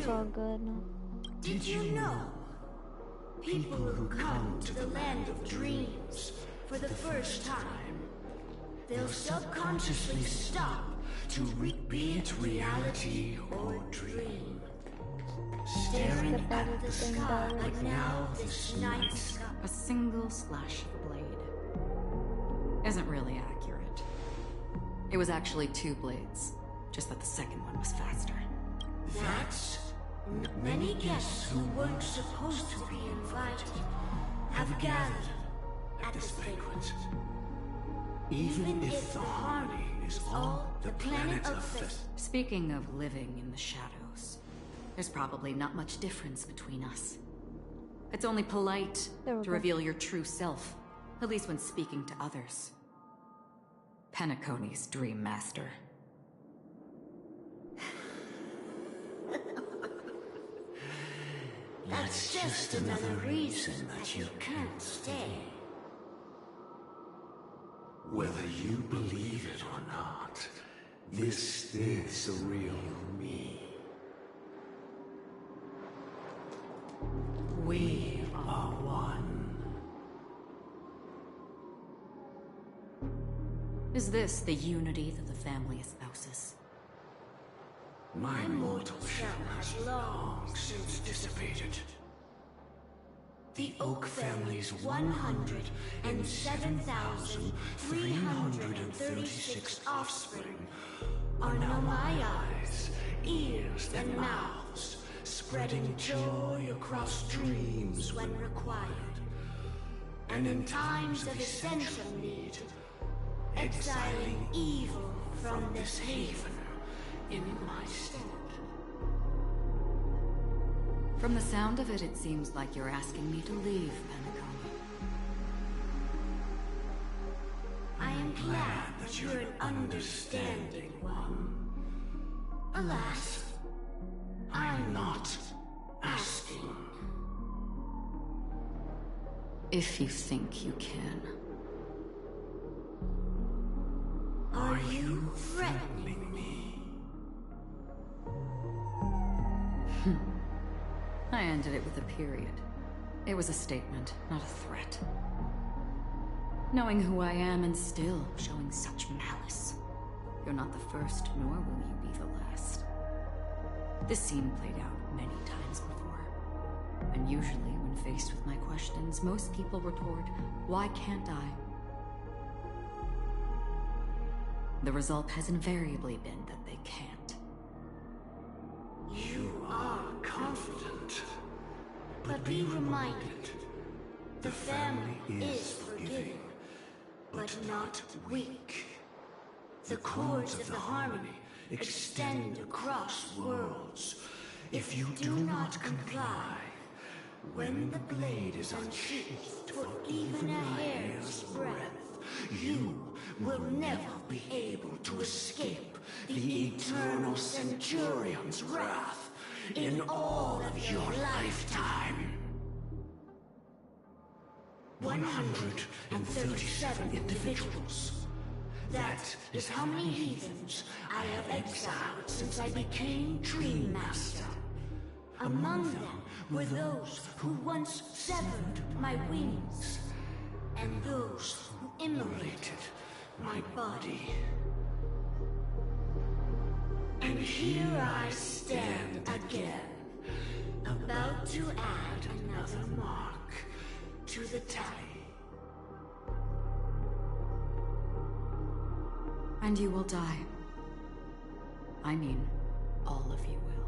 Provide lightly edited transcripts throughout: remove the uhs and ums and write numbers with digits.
It's all good now. Did you know? People who come to the land of dreams for the first time, they'll subconsciously stop to be it reality or dream. Staring at the sky like now this night sky. A single slash of blade isn't really accurate. It was actually 2 blades, just that the second one was faster. That's... Many guests who weren't supposed to be invited have gathered at this banquet. Even if the harmony is all the planet of Fifth. Speaking of living in the shadows, there's probably not much difference between us. It's only polite to reveal your true self, at least when speaking to others. Penacony's Dream Master. That's just another reason that you can't stay. Whether you believe it or not, this is the real me. We are one. Is this the unity that the family espouses? My mortal shell has long since dissipated. The Oak family's 107,336 offspring are now my eyes, ears, and mouths, spreading joy across dreams when required, and in times of essential need, exiling evil from this haven in my stead. From the sound of it, it seems like you're asking me to leave, Penacony. I am glad that you're an understanding one. Alas, I'm not asking. If you think you can. Are you threatening me? I ended it with a period. It was a statement, not a threat. Knowing who I am and still showing such malice. You're not the first, nor will you be the last. This scene played out many times before. And usually, when faced with my questions, most people retort, "Why can't I?" The result has invariably been that they can't. You are confident. But be reminded, the family is forgiving, but not weak. The cords of the harmony extend across worlds. If you do not comply, when the blade is unsheathed for even a hair's breadth, you will never be able to escape the eternal Centurion's wrath in all of your lifetime. 137 individuals. That is how many heathens I have exiled since I became Dream Master. Among them were those who once severed my wings, and those who immolated my body. And here I stand again, about to add another mark to the tally. And you will die. I mean, all of you will.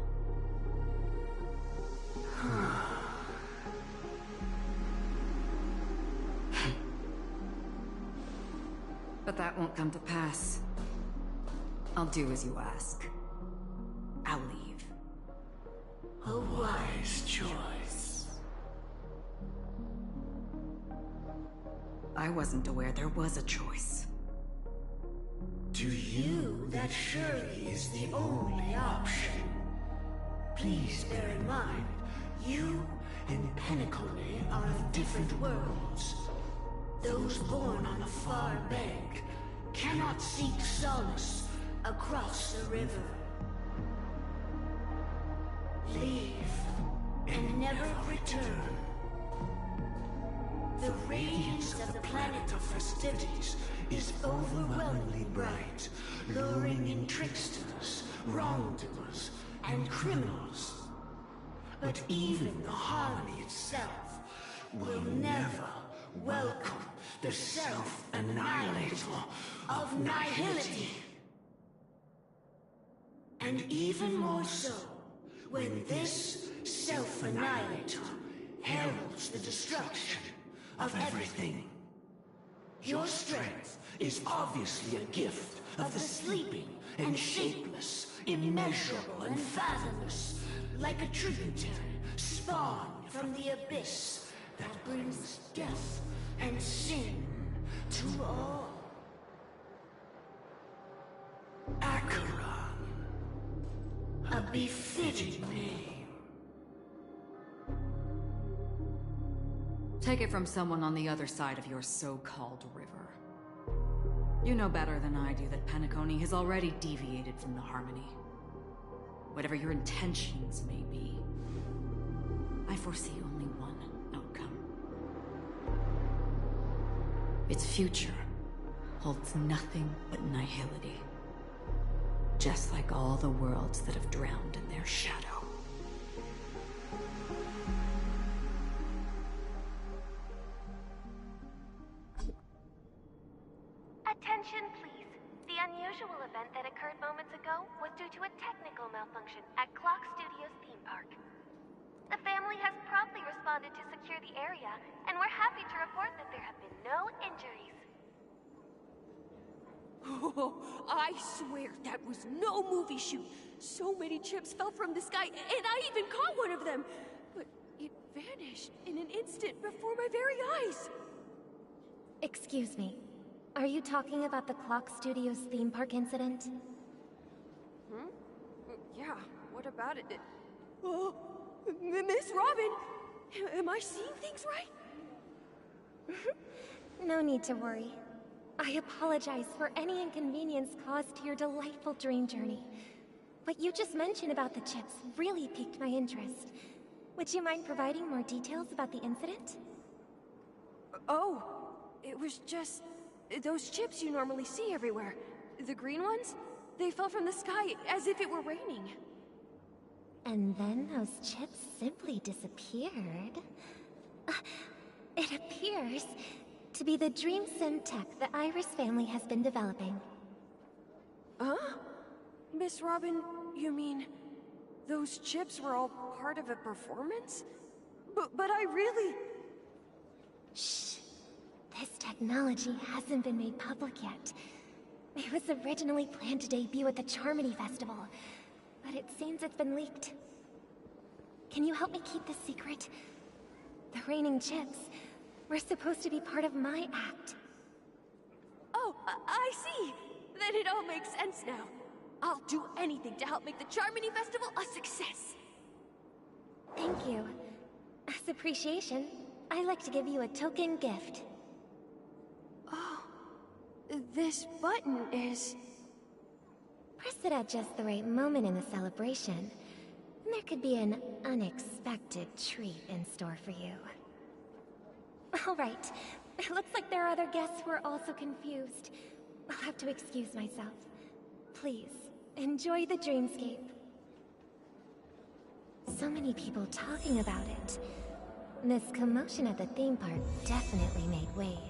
But that won't come to pass. I'll do as you ask. I'll leave. A wise choice. I wasn't aware there was a choice. To you, that surely is the only option. Please bear in mind, you and Penacony are of different worlds. Those born on the far bank cannot seek solace across the river. Leave and never return. The radiance of the planet of festivities is overwhelmingly bright, luring in tricksters, wrongdoers, and criminals. But even the harmony itself will never welcome the self-annihilator of nihility. And even more so, when this self-annihilator heralds the destruction of everything. Your strength is obviously a gift of the sleeping and shapeless, immeasurable and fathomless, like a tributary spawned from the abyss that brings death and sin to all. Acheron, a befitting name. Take it from someone on the other side of your so-called river. You know better than I do that Penacony has already deviated from the Harmony. Whatever your intentions may be, I foresee only one outcome. Its future holds nothing but nihility. Just like all the worlds that have drowned in their shadow. Attention, please. The unusual event that occurred moments ago was due to a technical malfunction at Clock Studios theme park. The family has promptly responded to secure the area, and we're happy to report that there have been no injuries. Oh, I swear that was no movie shoot. So many chips fell from the sky, and I even caught one of them. But it vanished in an instant before my very eyes. Excuse me. Are you talking about the Clock Studios theme park incident? Yeah, what about it? Oh, Miss Robin! Am I seeing things right? No need to worry. I apologize for any inconvenience caused to your delightful dream journey. What you just mentioned about the chips really piqued my interest. Would you mind providing more details about the incident? Oh, it was just those chips you normally see everywhere. The green ones? They fell from the sky as if it were raining. And then those chips simply disappeared. It appears to be the Dream Sim tech the Iris family has been developing. Huh? Miss Robin, you mean those chips were all part of a performance? But I really... Shh. This technology hasn't been made public yet. It was originally planned to debut at the Charmony Festival, but it seems it's been leaked. Can you help me keep this secret? The raining chips were supposed to be part of my act. Oh, I see. Then it all makes sense now. I'll do anything to help make the Charmony Festival a success. Thank you. As appreciation, I'd like to give you a token gift. Oh, this button is... Press it at just the right moment in the celebration, and there could be an unexpected treat in store for you. All right. It looks like there are other guests who are also confused. I'll have to excuse myself. Please, enjoy the dreamscape. So many people talking about it. This commotion at the theme park definitely made waves.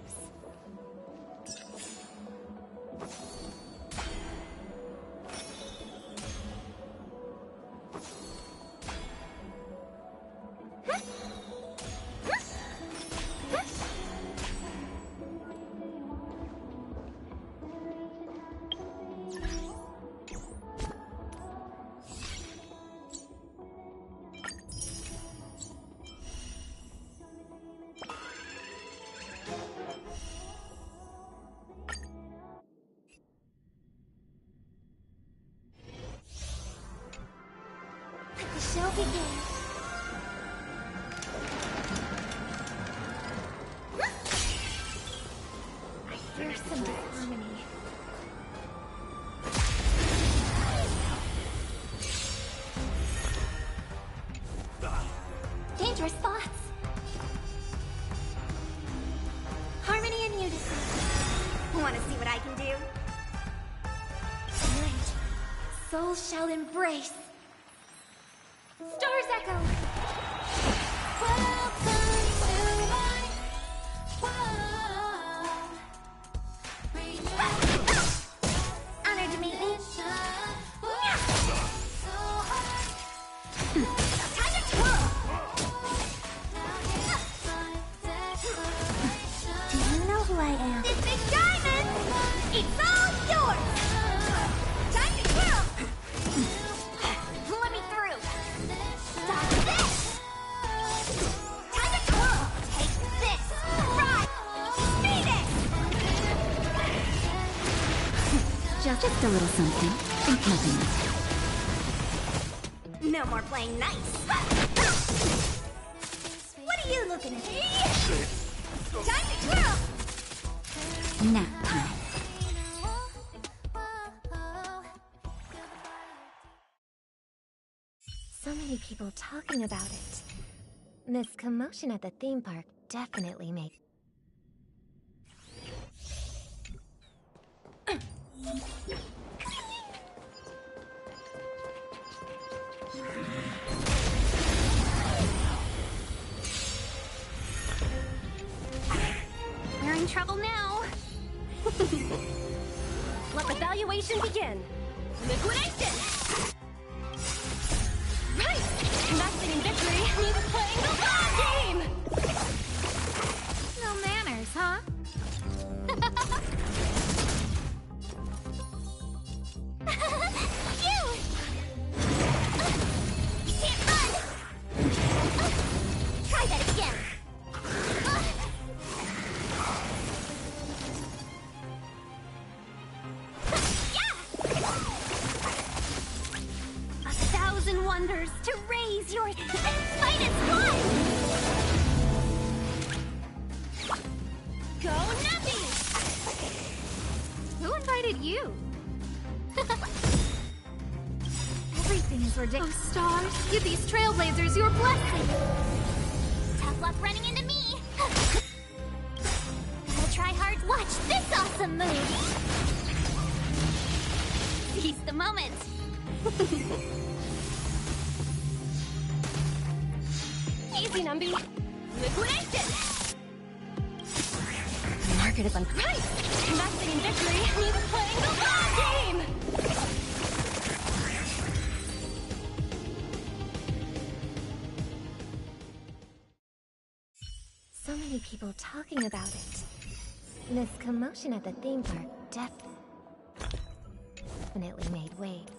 The show begins. I hear some disharmony. Phaedra's thoughts. Harmony and unison. Wanna see what I can do? Night. Souls shall embrace. Stars echo. Honored to meet me. Time to twirl. Do you know who I am? This big diamond! It's all yours! Time to twirl! Let me through! Stop this! Time to twirl! Take this! Right! Speed it! Just a little something. Think nothing. No more playing nice. What are you looking at? Time to twirl! Nap time. So many people talking about it. This commotion at the theme park definitely made... We're in trouble now. Let the valuation begin! Liquidation! Right! Investing in victory means playing the long game! No manners, huh? You! You can't run! Try that again! A thousand wonders to raise your... Fight is fun! Go Nuppy! Who invited you? Everything is ridiculous. Oh, stars, give these trailblazers your blessing! Tough luck running into me! Gotta try hard. Watch this awesome move! Seize the moment! Easy, Numby. Liquidation! The market is on Christ! Investing in victory means playing the long game! So many people talking about it. This commotion at the theme park definitely made waves.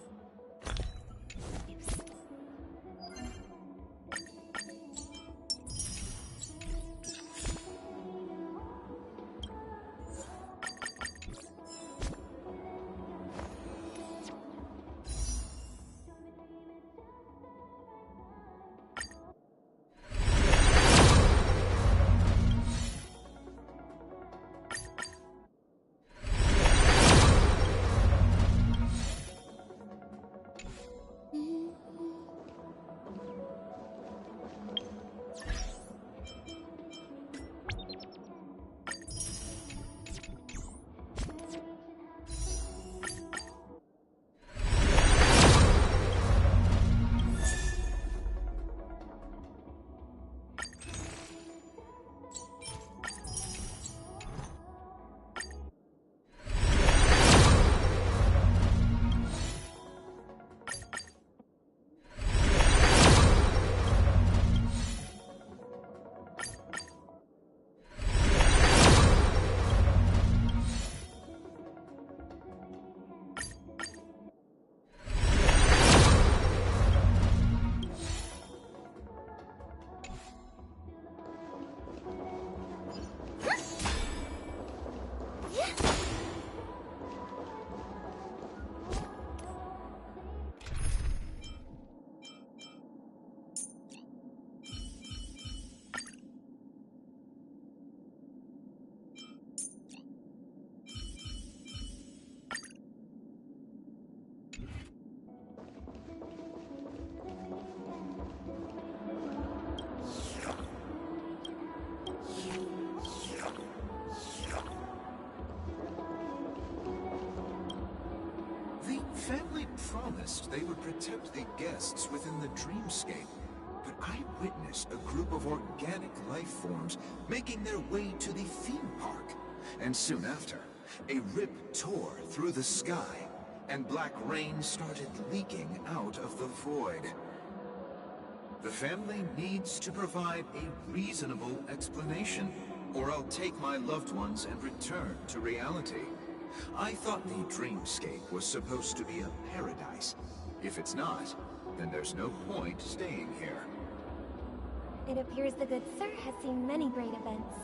promised they would protect the guests within the dreamscape, but I witnessed a group of organic life forms making their way to the theme park. And soon after, a rip tore through the sky, and black rain started leaking out of the void. The family needs to provide a reasonable explanation, or I'll take my loved ones and return to reality. I thought the dreamscape was supposed to be a paradise. If it's not, then there's no point staying here. It appears the good sir has seen many great events.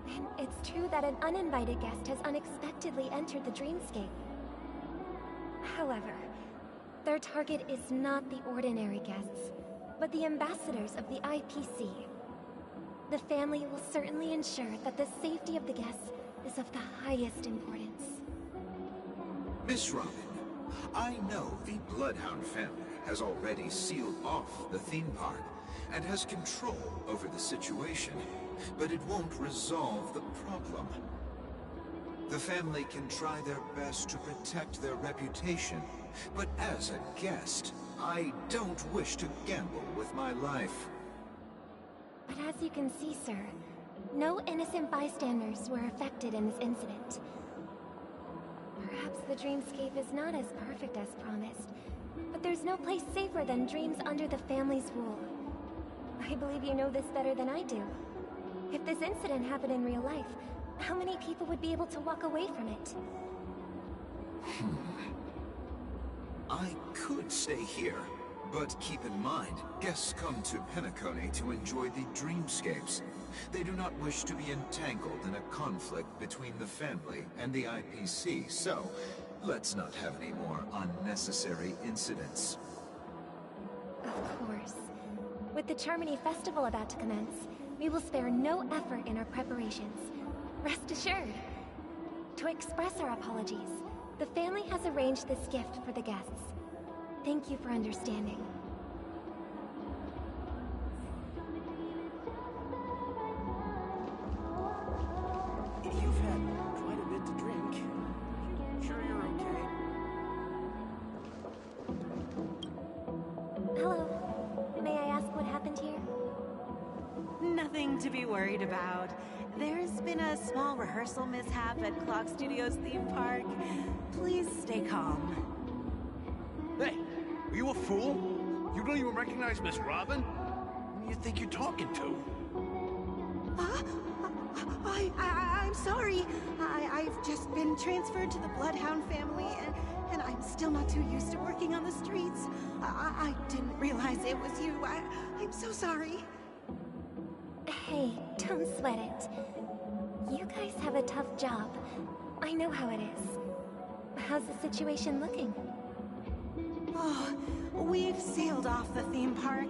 And it's true that an uninvited guest has unexpectedly entered the dreamscape. However, their target is not the ordinary guests, but the ambassadors of the IPC. The family will certainly ensure that the safety of the guests is of the highest importance. Miss Robin, I know the Bloodhound family has already sealed off the theme park and has control over the situation, but it won't resolve the problem. The family can try their best to protect their reputation, but as a guest, I don't wish to gamble with my life. But as you can see, sir, no innocent bystanders were affected in this incident. Perhaps the dreamscape is not as perfect as promised, but there's no place safer than dreams under the family's rule. I believe you know this better than I do. If this incident happened in real life, how many people would be able to walk away from it? I could stay here, but keep in mind, guests come to Penacony to enjoy the dreamscapes. They do not wish to be entangled in a conflict between the family and the IPC, so let's not have any more unnecessary incidents. Of course. With the Charmony Festival about to commence, we will spare no effort in our preparations. Rest assured. To express our apologies, the family has arranged this gift for the guests. Thank you for understanding. You've had quite a bit to drink. Sure you're okay? Hello. May I ask what happened here? Nothing to be worried about. There's been a small rehearsal mishap at Clock Studios theme park. Please stay calm. Hey, are you a fool? You don't even recognize Miss Robin? Who do you think you're talking to? I'm sorry. I've just been transferred to the Bloodhound family, and I'm still not too used to working on the streets. I didn't realize it was you. I'm so sorry. Hey, don't sweat it. You guys have a tough job. I know how it is. How's the situation looking? Oh, we've sealed off the theme park.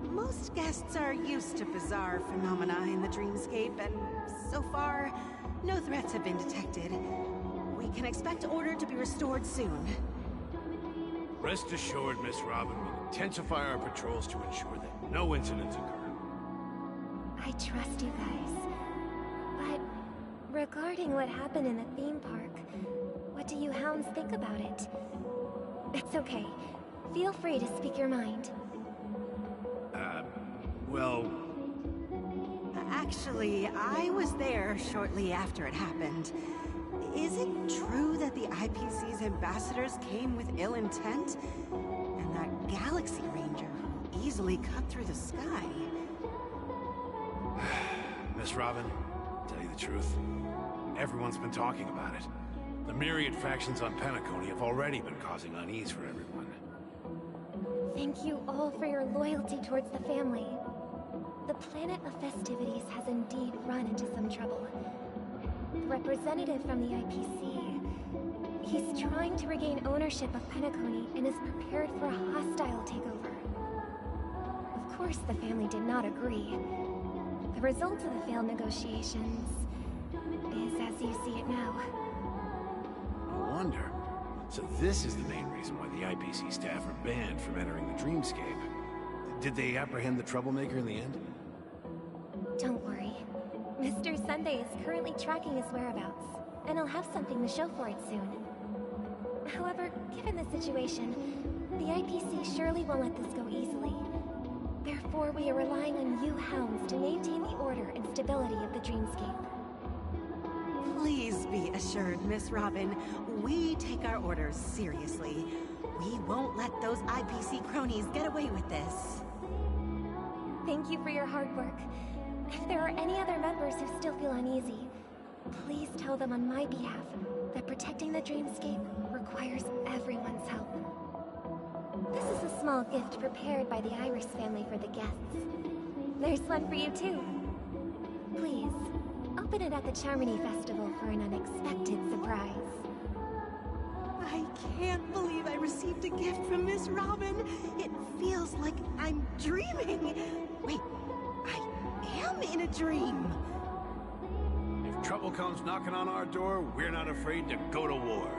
Most guests are used to bizarre phenomena in the dreamscape, and so far, no threats have been detected. We can expect order to be restored soon. Rest assured, Miss Robin, we'll intensify our patrols to ensure that no incidents occur. I trust you guys. But regarding what happened in the theme park, what do you hounds think about it? It's okay. Feel free to speak your mind. Well... Actually, I was there shortly after it happened. Is it true that the IPC's ambassadors came with ill intent? And that Galaxy Ranger who easily cut through the sky? Miss Robin, to tell you the truth, everyone's been talking about it. The myriad factions on Penacony have already been causing unease for everyone. Thank you all for your loyalty towards the family. The planet of festivities has indeed run into some trouble. The representative from the IPC, he's trying to regain ownership of Penacony and is prepared for a hostile takeover. Of course, the family did not agree. The result of the failed negotiations is as you see it now. No wonder. So this is the main reason why the IPC staff are banned from entering the dreamscape. Did they apprehend the troublemaker in the end? Don't worry. Mr. Sunday is currently tracking his whereabouts, and I'll have something to show for it soon. However, given the situation, the IPC surely won't let this go easily. Therefore, we are relying on you hounds to maintain the order and stability of the dreamscape. Please be assured, Miss Robin, we take our orders seriously. We won't let those IPC cronies get away with this. Thank you for your hard work. If there are any other members who still feel uneasy, please tell them on my behalf that protecting the dreamscape requires everyone's help. This is a small gift prepared by the Iris family for the guests. There's one for you too. Please, open it at the Charmony Festival for an unexpected surprise. I can't believe I received a gift from Miss Robin. It feels like I'm dreaming. Wait, I am in a dream. If trouble comes knocking on our door, we're not afraid to go to war.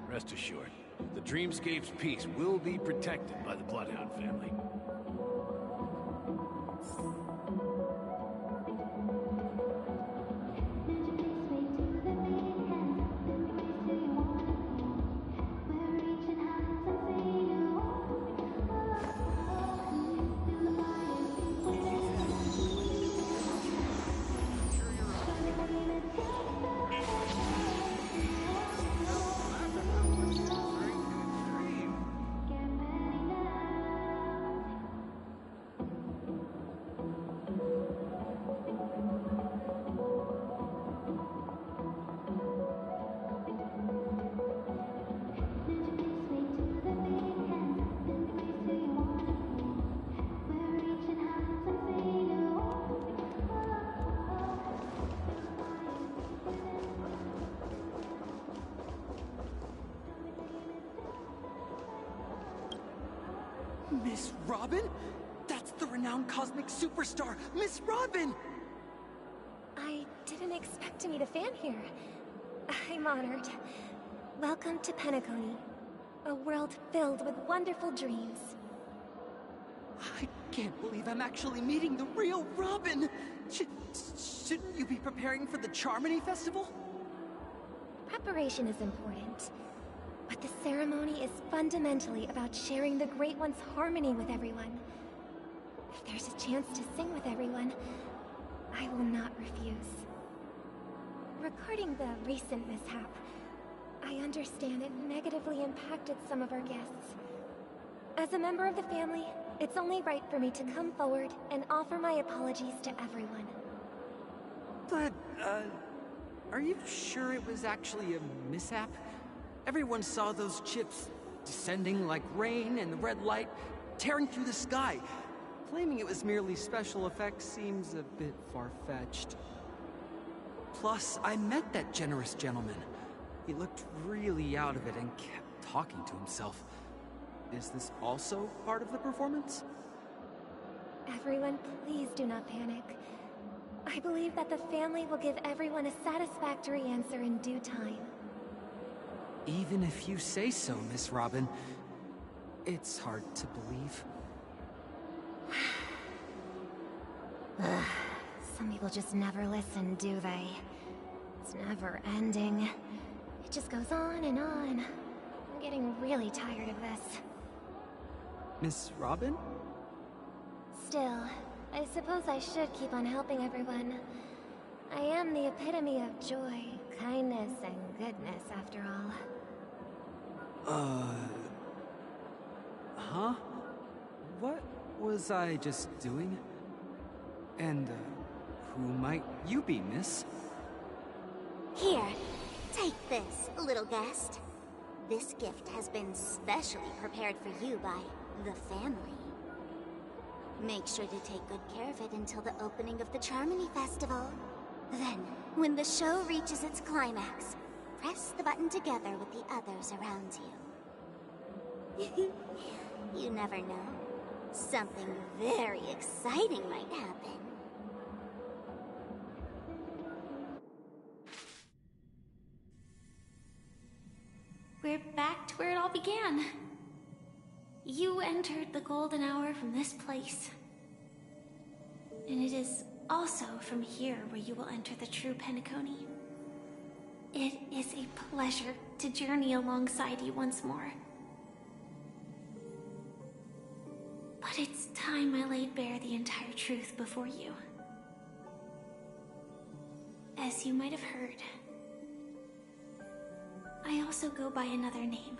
Rest assured, the Dreamscape's peace will be protected by the Bloodhound family. Miss Robin? That's the renowned cosmic superstar, Miss Robin! I didn't expect to meet a fan here. I'm honored. Welcome to Penacony, a world filled with wonderful dreams. I can't believe I'm actually meeting the real Robin! Shouldn't you be preparing for the Charmony Festival? Preparation is important, but the ceremony is fundamentally about sharing the Great One's harmony with everyone. If there's a chance to sing with everyone, I will not refuse. Regarding the recent mishap, I understand it negatively impacted some of our guests. As a member of the family, it's only right for me to come forward and offer my apologies to everyone. But, are you sure it was actually a mishap? Everyone saw those chips descending like rain and the red light tearing through the sky. Claiming it was merely special effects seems a bit far-fetched. Plus, I met that generous gentleman. He looked really out of it and kept talking to himself. Is this also part of the performance? Everyone, please do not panic. I believe that the family will give everyone a satisfactory answer in due time. Even if you say so, Miss Robin, it's hard to believe. Some people just never listen, do they? It's never ending. It just goes on and on. I'm getting really tired of this. Miss Robin? Still, I suppose I should keep on helping everyone. I am the epitome of joy, kindness, and goodness, after all. Huh? What was I just doing? And, who might you be, miss? Here, take this, little guest. This gift has been specially prepared for you by the family. Make sure to take good care of it until the opening of the Charmony Festival. Then, when the show reaches its climax, press the button together with the others around you. You never know. Something very exciting might happen. We're back to where it all began. You entered the golden hour from this place. And it is also from here where you will enter the true Penacony. It is a pleasure to journey alongside you once more. But it's time I laid bare the entire truth before you. As you might have heard, I also go by another name.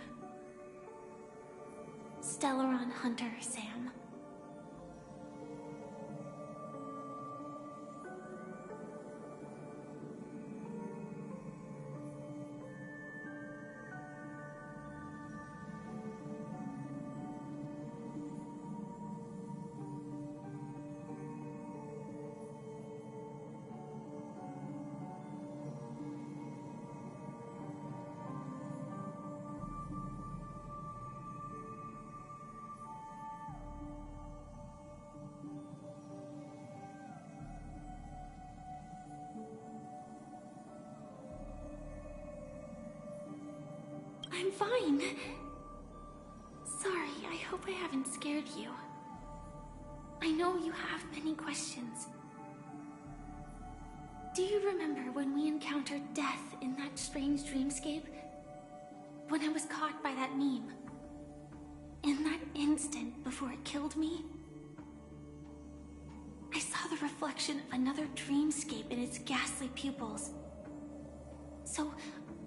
Stellaron Hunter Sam. I'm fine. Sorry, I hope I haven't scared you. I know you have many questions. Do you remember when we encountered death in that strange dreamscape? When I was caught by that meme? In that instant before it killed me? I saw the reflection of another dreamscape in its ghastly pupils. So,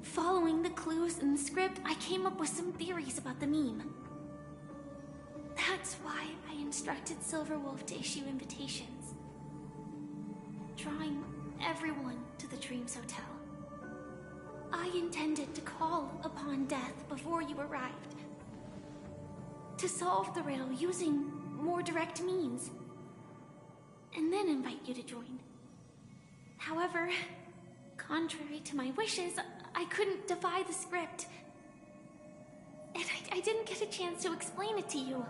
following the clues in the script, I came up with some theories about the meme. That's why I instructed Silverwolf to issue invitations, drawing everyone to the Dreams Hotel. I intended to call upon death before you arrived, to solve the riddle using more direct means, and then invite you to join. However, contrary to my wishes, I couldn't defy the script. And I didn't get a chance to explain it to you.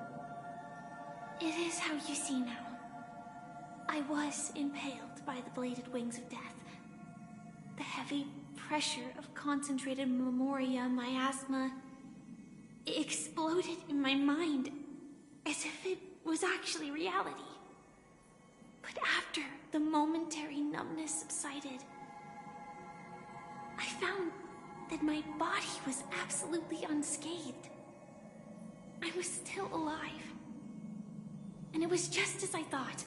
It is how you see now. I was impaled by the bladed wings of death. The heavy pressure of concentrated memoria miasma exploded in my mind as if it was actually reality. But after the momentary numbness subsided, I found that my body was absolutely unscathed. I was still alive. And it was just as I thought.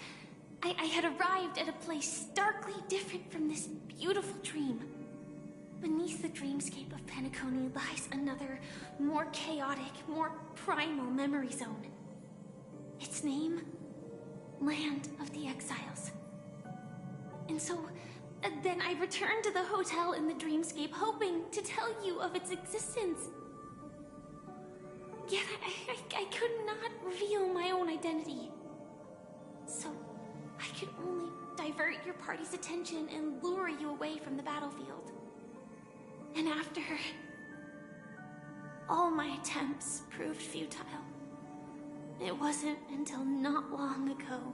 I had arrived at a place starkly different from this beautiful dream. Beneath the dreamscape of Penacony lies another, more chaotic, more primal memory zone. Its name? Land of the Exiles. And so, then I returned to the hotel in the dreamscape, hoping to tell you of its existence. Yet I could not reveal my own identity. So, I could only divert your party's attention and lure you away from the battlefield. And after, all my attempts proved futile. It wasn't until not long ago,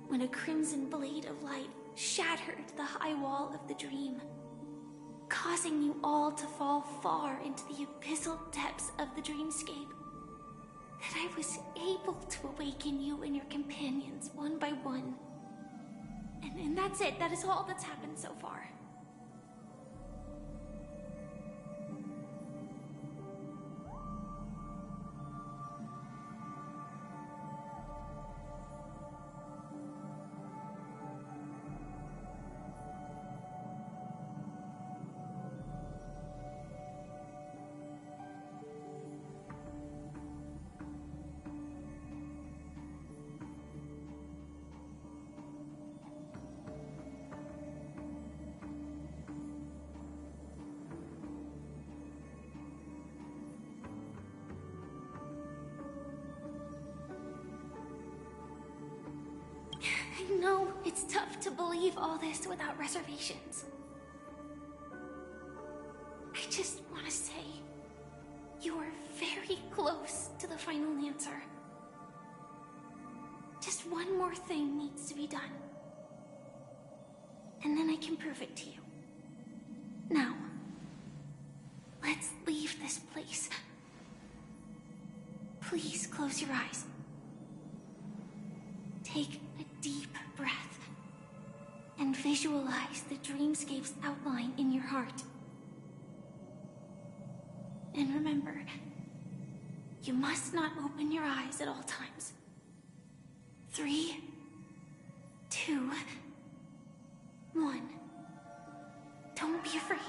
when a crimson blade of light shattered the high wall of the dream, causing you all to fall far into the abyssal depths of the dreamscape, that I was able to awaken you and your companions one by one. And that's it. That is all that's happened so far. I know it's tough to believe all this without reservations. I just want to say, you are very close to the final answer. Just one more thing needs to be done. And then I can prove it to you. Now, let's leave this place. Please close your eyes. Take a deep breath and visualize the dreamscape's outline in your heart. And remember, you must not open your eyes at all times. 3, 2, 1. Don't be afraid.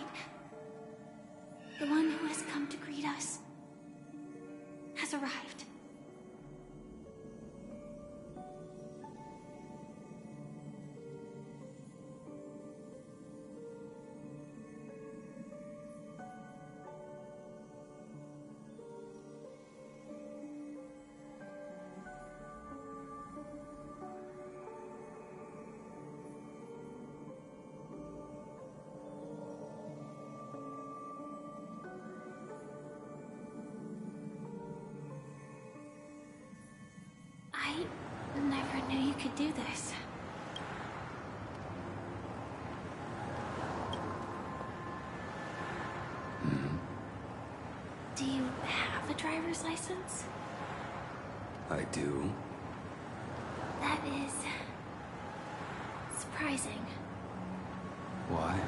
The one who has come to greet us has arrived. I never knew you could do this. Do you have a driver's license? I do. That is surprising. Why?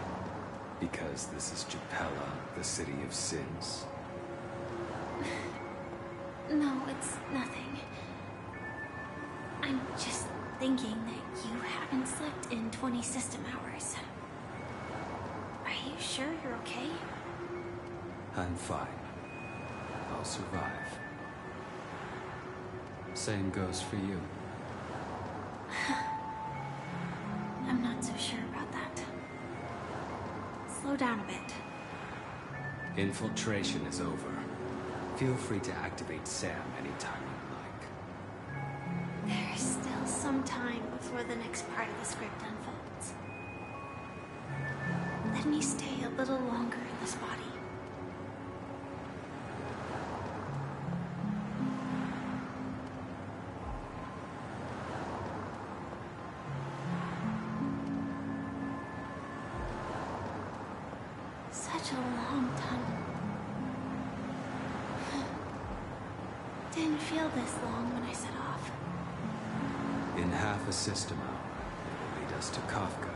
Because this is Japella, the city of sins. No, it's nothing. I'm just thinking that you haven't slept in 20 system hours. Are you sure you're okay? I'm fine. I'll survive. Same goes for you. I'm not so sure about that. Slow down a bit. Infiltration is over. Feel free to activate Sam anytime you like. There's still some time before the next part of the script unfolds. Let me stay a little longer in this body. Such a long tunnel. Didn't feel this long when I set off. In half a system hour, it will lead us to Kafka.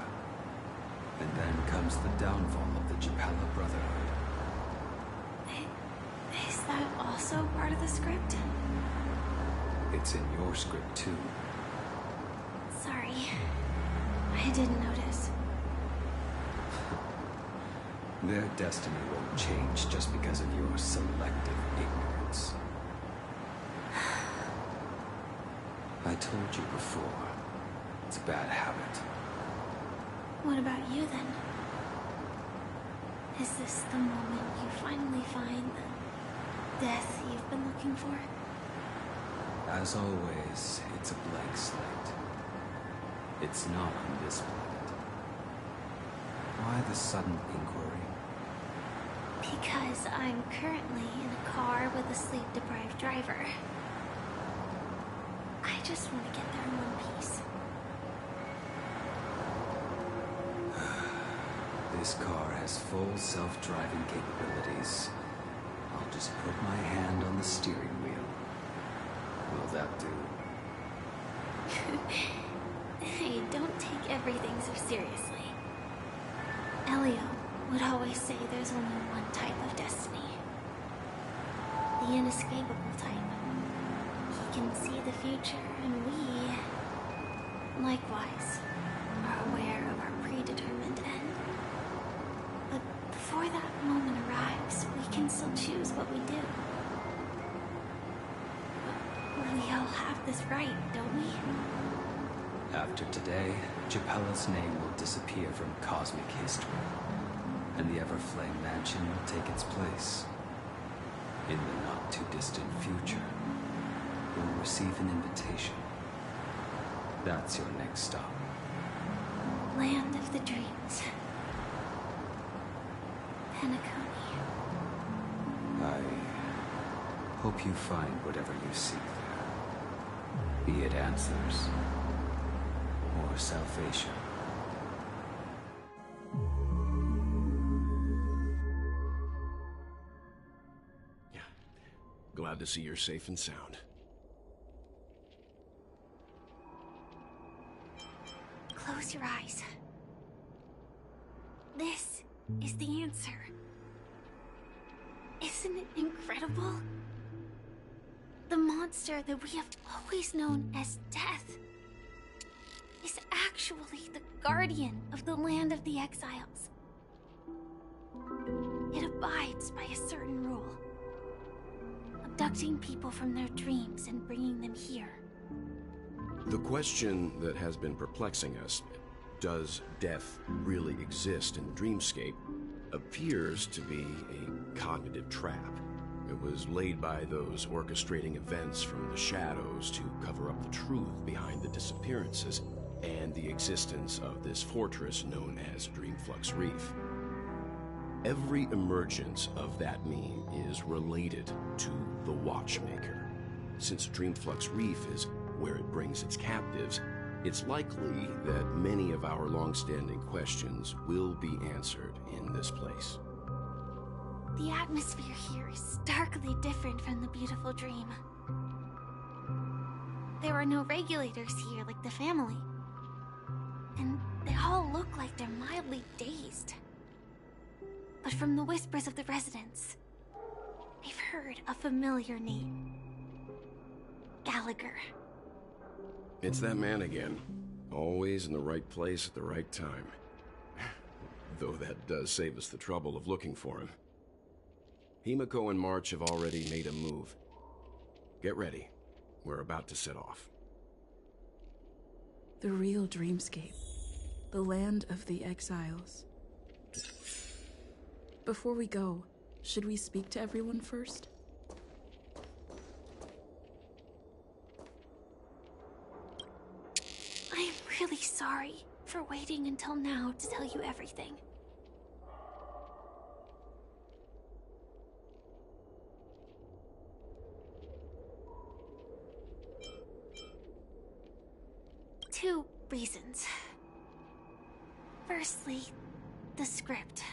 And then comes the downfall of the Japella Brotherhood. Is that also part of the script? It's in your script too. Sorry. I didn't notice. Their destiny won't change just because of your selective ignorance. I told you before, it's a bad habit. What about you then? Is this the moment you finally find the death you've been looking for? As always, it's a blank slate. It's not on this planet. Why the sudden inquiry? Because I'm currently in a car with a sleep-deprived driver. I just want to get there in one piece. This car has full self-driving capabilities. I'll just put my hand on the steering wheel. Will that do? Hey, don't take everything so seriously. Elio would always say there's only one type of destiny. The inescapable type. He can see the future, and we, likewise, are aware of our predetermined end. But before that moment arrives, we can still choose what we do. We all have this right, don't we? After today, Japella's name will disappear from cosmic history, and the Everflame Mansion will take its place. In the not-too-distant future, you'll receive an invitation. That's your next stop. Land of the Dreams. Penacony. I hope you find whatever you seek there. Be it answers or salvation. Yeah. Glad to see you're safe and sound. Close your eyes. This is the answer. Is Isn't it incredible? The monster that we have always known as Death is actually the guardian of the land of the exiles. It abides by a certain rule, abducting people from their dreams and bringing them here. The question that has been perplexing us, does death really exist in the dreamscape, appears to be a cognitive trap. It was laid by those orchestrating events from the shadows to cover up the truth behind the disappearances and the existence of this fortress known as Dreamflux Reef. Every emergence of that meme is related to the Watchmaker. Since Dreamflux Reef is where it brings its captives, it's likely that many of our long-standing questions will be answered in this place. The atmosphere here is starkly different from the beautiful dream. There are no regulators here like the family. And they all look like they're mildly dazed. But from the whispers of the residents, they've heard a familiar name. Gallagher. It's that man again. Always in the right place at the right time. Though that does save us the trouble of looking for him. Himiko and March have already made a move. Get ready. We're about to set off. The real dreamscape. The land of the exiles. Before we go, should we speak to everyone first? I am really sorry for waiting until now to tell you everything. Two reasons. Firstly, the script.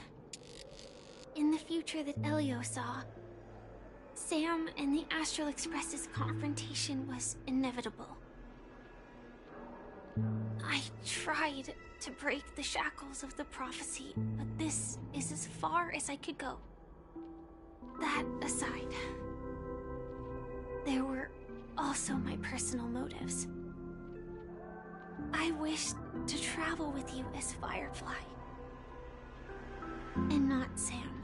In the future that Elio saw, Sam and the Astral Express's confrontation was inevitable. I tried to break the shackles of the prophecy, but this is as far as I could go. That aside, there were also my personal motives. I wished to travel with you as Firefly, and not Sam.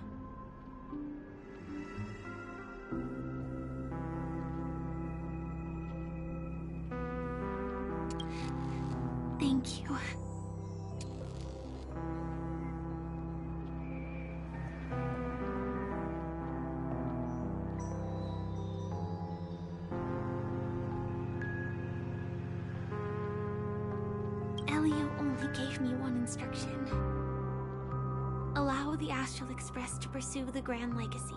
Thank you. Elio only gave me one instruction. Allow the Astral Express to pursue the Grand Legacy.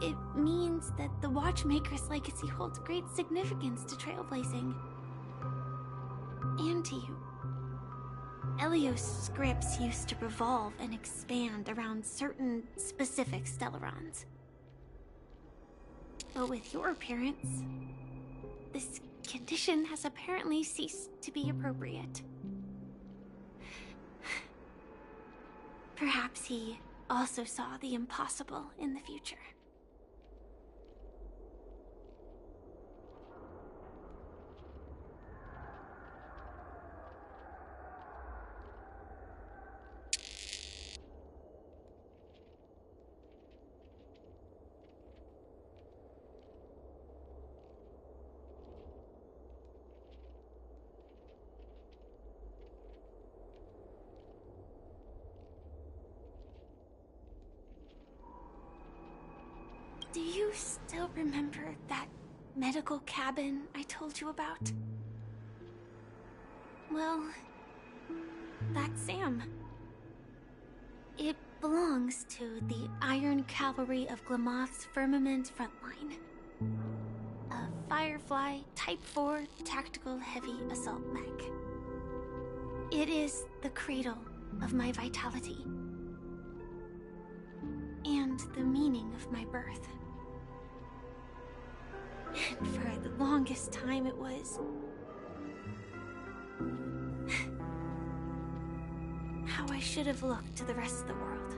It means that the Watchmaker's legacy holds great significance to trailblazing. And to you. Elio's scripts used to revolve and expand around certain specific Stellarons. But with your appearance, this condition has apparently ceased to be appropriate. Perhaps he also saw the impossible in the future. Do you still remember that medical cabin I told you about? Well, that's Sam. It belongs to the Iron Cavalry of Glamoth's Firmament Frontline. A Firefly Type 4 tactical heavy assault mech. It is the cradle of my vitality. And the meaning of my birth. And for the longest time it was how I should have looked to the rest of the world.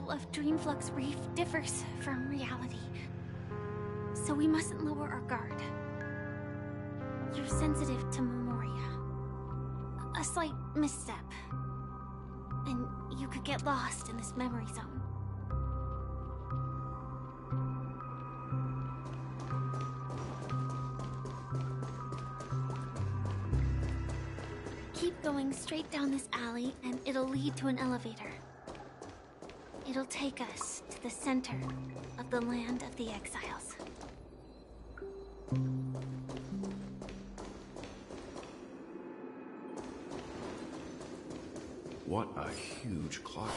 potential of Dreamflux Reef differs from reality. So we mustn't lower our guard. You're sensitive to Memoria. A slight misstep. And you could get lost in this memory zone. Keep going straight down this alley and it'll lead to an elevator. It'll take us to the center of the Land of the Exiles. What a huge clock.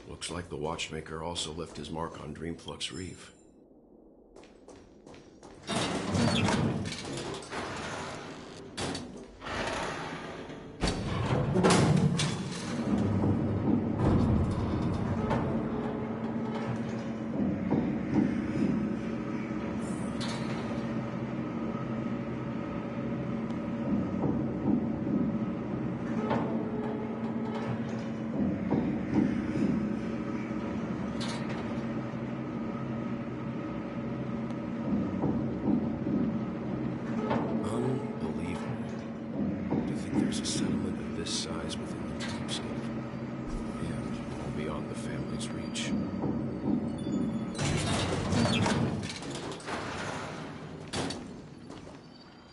Looks like the Watchmaker also left his mark on Dreamflux Reef.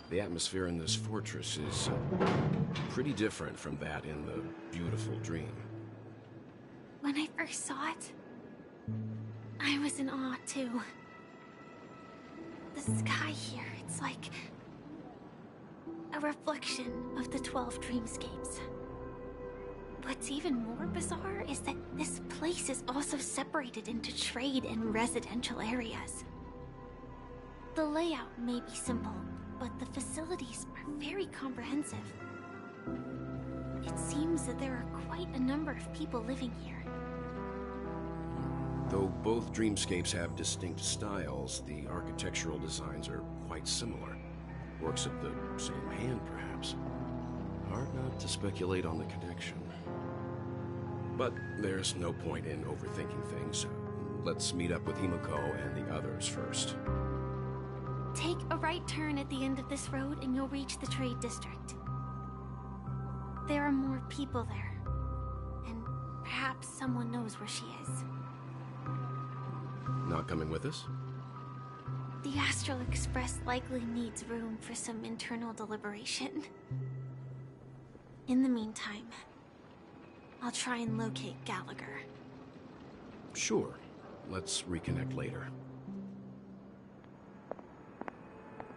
The atmosphere in this fortress is pretty different from that in the beautiful dream. When I first saw it, I was in awe too. The sky here, it's like a reflection of the 12 dreamscapes. What's even more bizarre is that this place is also separated into trade and residential areas. The layout may be simple, but the facilities are very comprehensive. It seems that there are quite a number of people living here. Though both dreamscapes have distinct styles, the architectural designs are quite similar. Works of the same hand, perhaps. Hard not to speculate on the connection. But there's no point in overthinking things. Let's meet up with Himiko and the others first. Take a right turn at the end of this road and you'll reach the trade district. There are more people there. And perhaps someone knows where she is. Not coming with us? The Astral Express likely needs room for some internal deliberation. In the meantime, I'll try and locate Gallagher. Sure. Let's reconnect later.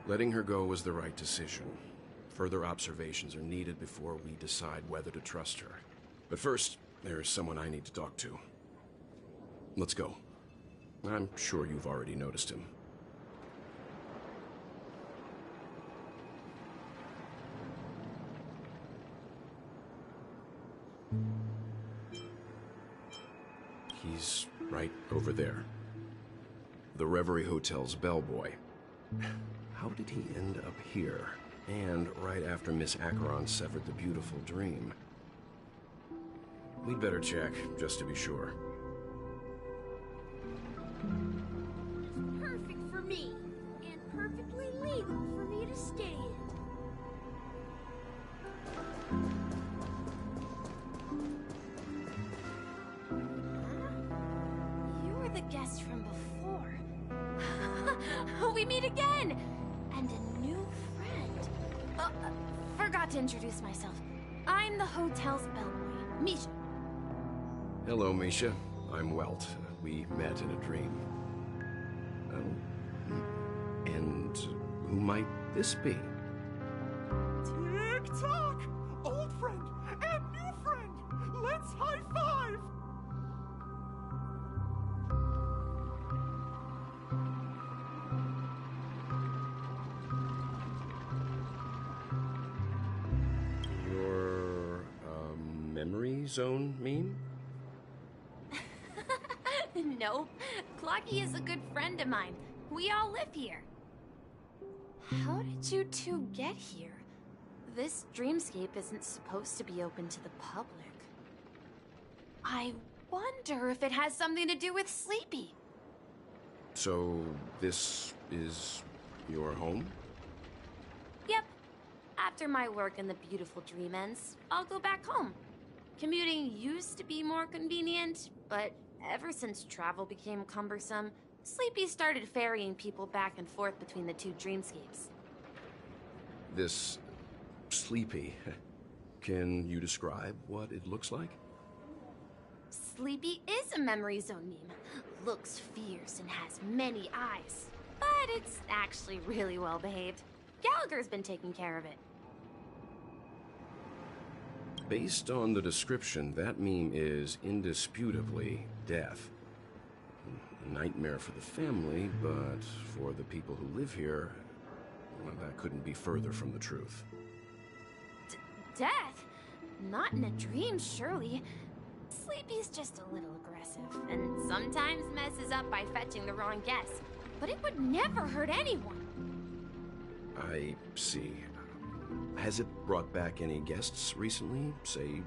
Letting her go was the right decision. Further observations are needed before we decide whether to trust her. But first, there's someone I need to talk to. Let's go. I'm sure you've already noticed him. He's right over there. The Reverie Hotel's bellboy. How did he end up here? And right after Miss Acheron severed the beautiful dream. We'd better check, just to be sure. Perfect for me, and perfectly legal for me to stay in. You're the guest from before. We meet again! And a new friend. Forgot to introduce myself. I'm the hotel's bellboy, Misha. Hello, Misha. I'm Welt. We met in a dream. And who might this be? Tick-tock! Old friend and new friend! Let's high-five! Your, memory zone meme? Nope. Clocky is a good friend of mine. We all live here. How did you two get here? This dreamscape isn't supposed to be open to the public. I wonder if it has something to do with Sleepy. So, this is your home? Yep. After my work in the beautiful dream ends, I'll go back home. Commuting used to be more convenient, but ever since travel became cumbersome, Sleepy started ferrying people back and forth between the two dreamscapes. This... Sleepy. Can you describe what it looks like? Sleepy is a memory zone meme. Looks fierce and has many eyes. But it's actually really well behaved. Gallagher's been taking care of it. Based on the description, that meme is indisputably death. A nightmare for the family, but for the people who live here, well, that couldn't be further from the truth. Death? Not in a dream, surely. Sleepy's just a little aggressive, and sometimes messes up by fetching the wrong guess. But it would never hurt anyone. I see. Has it brought back any guests recently? Say,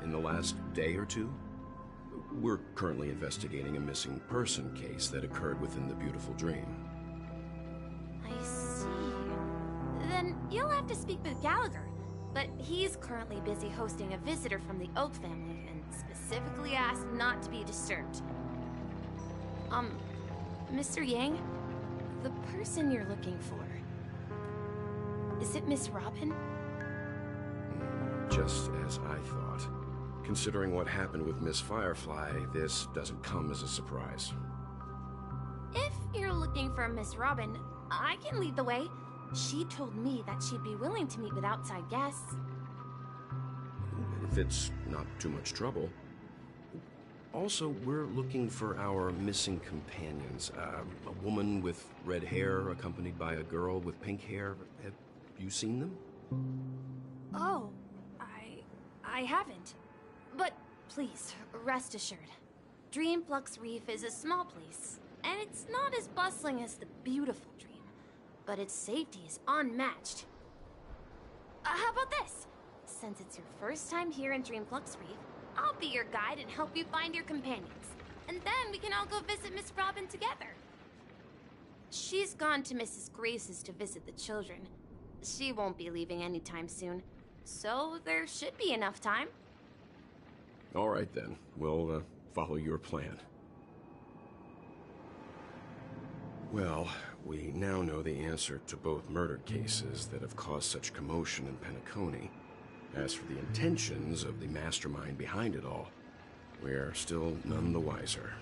in the last day or two? We're currently investigating a missing person case that occurred within the beautiful dream. I see. Then you'll have to speak with Gallagher. But he's currently busy hosting a visitor from the Oak family, and specifically asked not to be disturbed. Mr. Yang? The person you're looking for... is it Miss Robin? Just as I thought. Considering what happened with Miss Firefly, this doesn't come as a surprise. If you're looking for Miss Robin, I can lead the way. She told me that she'd be willing to meet with outside guests. If it's not too much trouble. Also, we're looking for our missing companions. A woman with red hair accompanied by a girl with pink hair. Have you seen them? Oh, I haven't. But please, rest assured. Dreamflux Reef is a small place, and it's not as bustling as the beautiful dream. But its safety is unmatched. How about this? Since it's your first time here in Dreamflux Reef, I'll be your guide and help you find your companions. And then we can all go visit Miss Robin together. She's gone to Mrs. Grace's to visit the children. She won't be leaving anytime soon, so there should be enough time. All right then, we'll follow your plan. Well, we now know the answer to both murder cases that have caused such commotion in Penacony. As for the intentions of the mastermind behind it all, we're still none the wiser.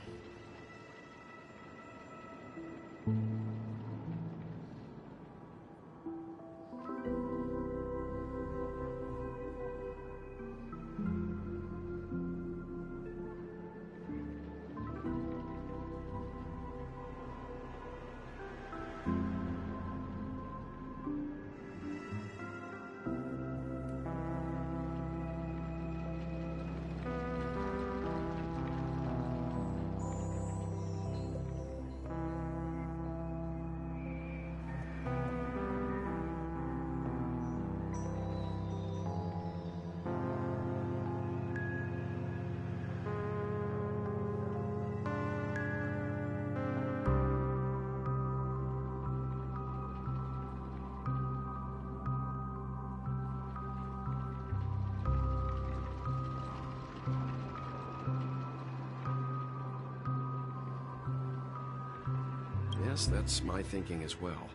Yes, that's my thinking as well.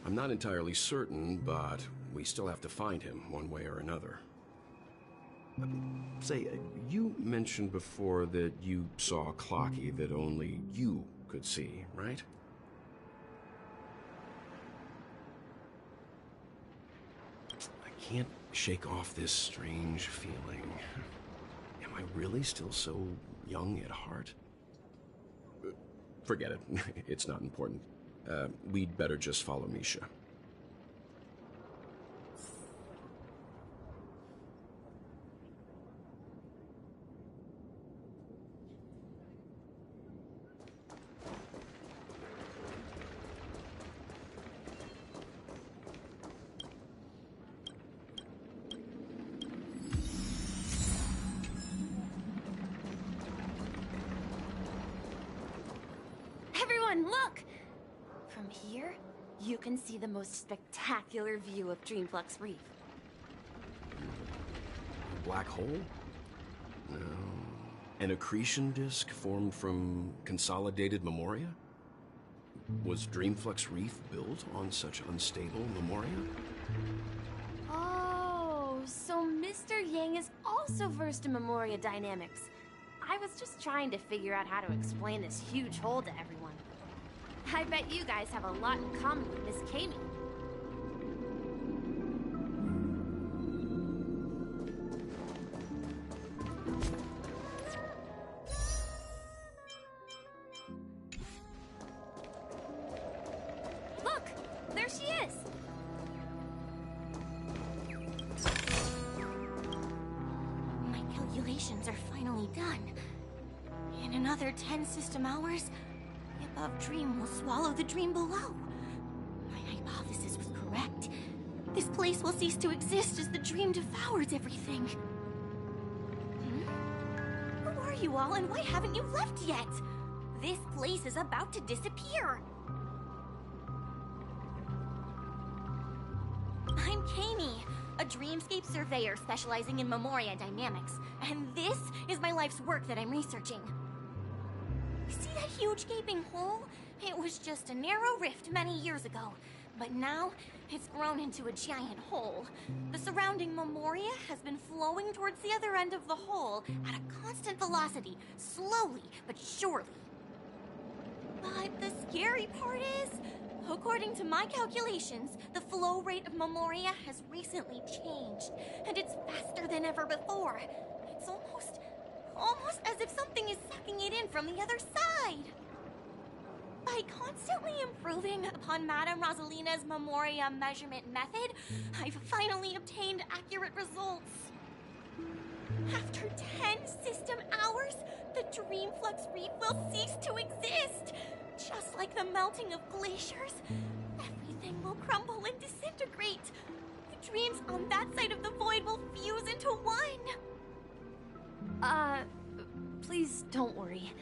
I'm not entirely certain, but we still have to find him one way or another. Say, you mentioned before that you saw Clocky that only you could see, right? I can't shake off this strange feeling. Am I really still so young at heart? Forget it. It's not important. We'd better just follow Misha. everyone, look! From here, you can see the most spectacular view of Dreamflux Reef. Black hole? No. An accretion disk formed from consolidated memoria? Was Dreamflux Reef built on such unstable memoria? Oh, so Mr. Yang is also versed in memoria dynamics. I was just trying to figure out how to explain this huge hole to everyone. I bet you guys have a lot in common with Miss Kami. Look! There she is! My calculations are finally done. In another 10 system hours, the above dream will swallow the dream below. My hypothesis was correct. This place will cease to exist as the dream devours everything. Who are you all, and why haven't you left yet? This place is about to disappear. I'm Kami, a dreamscape surveyor specializing in memoria dynamics, and this is my life's work that I'm researching. See that huge gaping hole? It was just a narrow rift many years ago, but now it's grown into a giant hole. The surrounding memoria has been flowing towards the other end of the hole at a constant velocity, slowly but surely. But the scary part is, according to my calculations, the flow rate of memoria has recently changed, and it's faster than ever before. It's almost as if something is sucking it in from the other side. By constantly improving upon Madame Rosalina's memoria measurement method, I've finally obtained accurate results. After 10 system hours, the Dreamflux Reef will cease to exist. Just like the melting of glaciers, everything will crumble and disintegrate. The dreams on that side of the void will fuse into one. Please don't worry.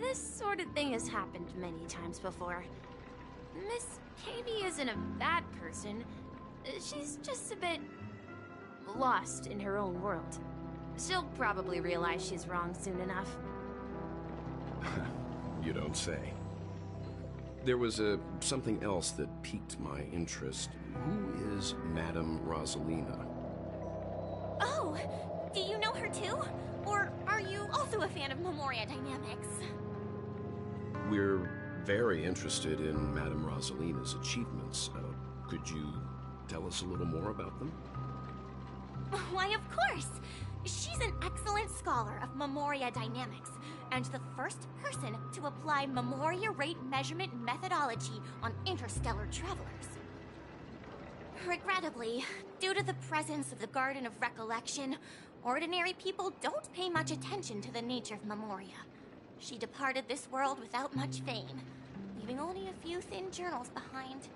This sort of thing has happened many times before. Miss Kami isn't a bad person. She's just a bit lost in her own world. She'll probably realize she's wrong soon enough. You don't say. There was something else that piqued my interest. Who is Madame Rosalina? Oh, do you know her too? Or are you also a fan of memoria dynamics? We're very interested in Madame Rosalina's achievements. Could you tell us a little more about them? Why, of course! She's an excellent scholar of memoria dynamics, and the first person to apply memoria rate measurement methodology on interstellar travelers. Regrettably, due to the presence of the Garden of Recollection, ordinary people don't pay much attention to the nature of memoria. She departed this world without much fame, leaving only a few thin journals behind.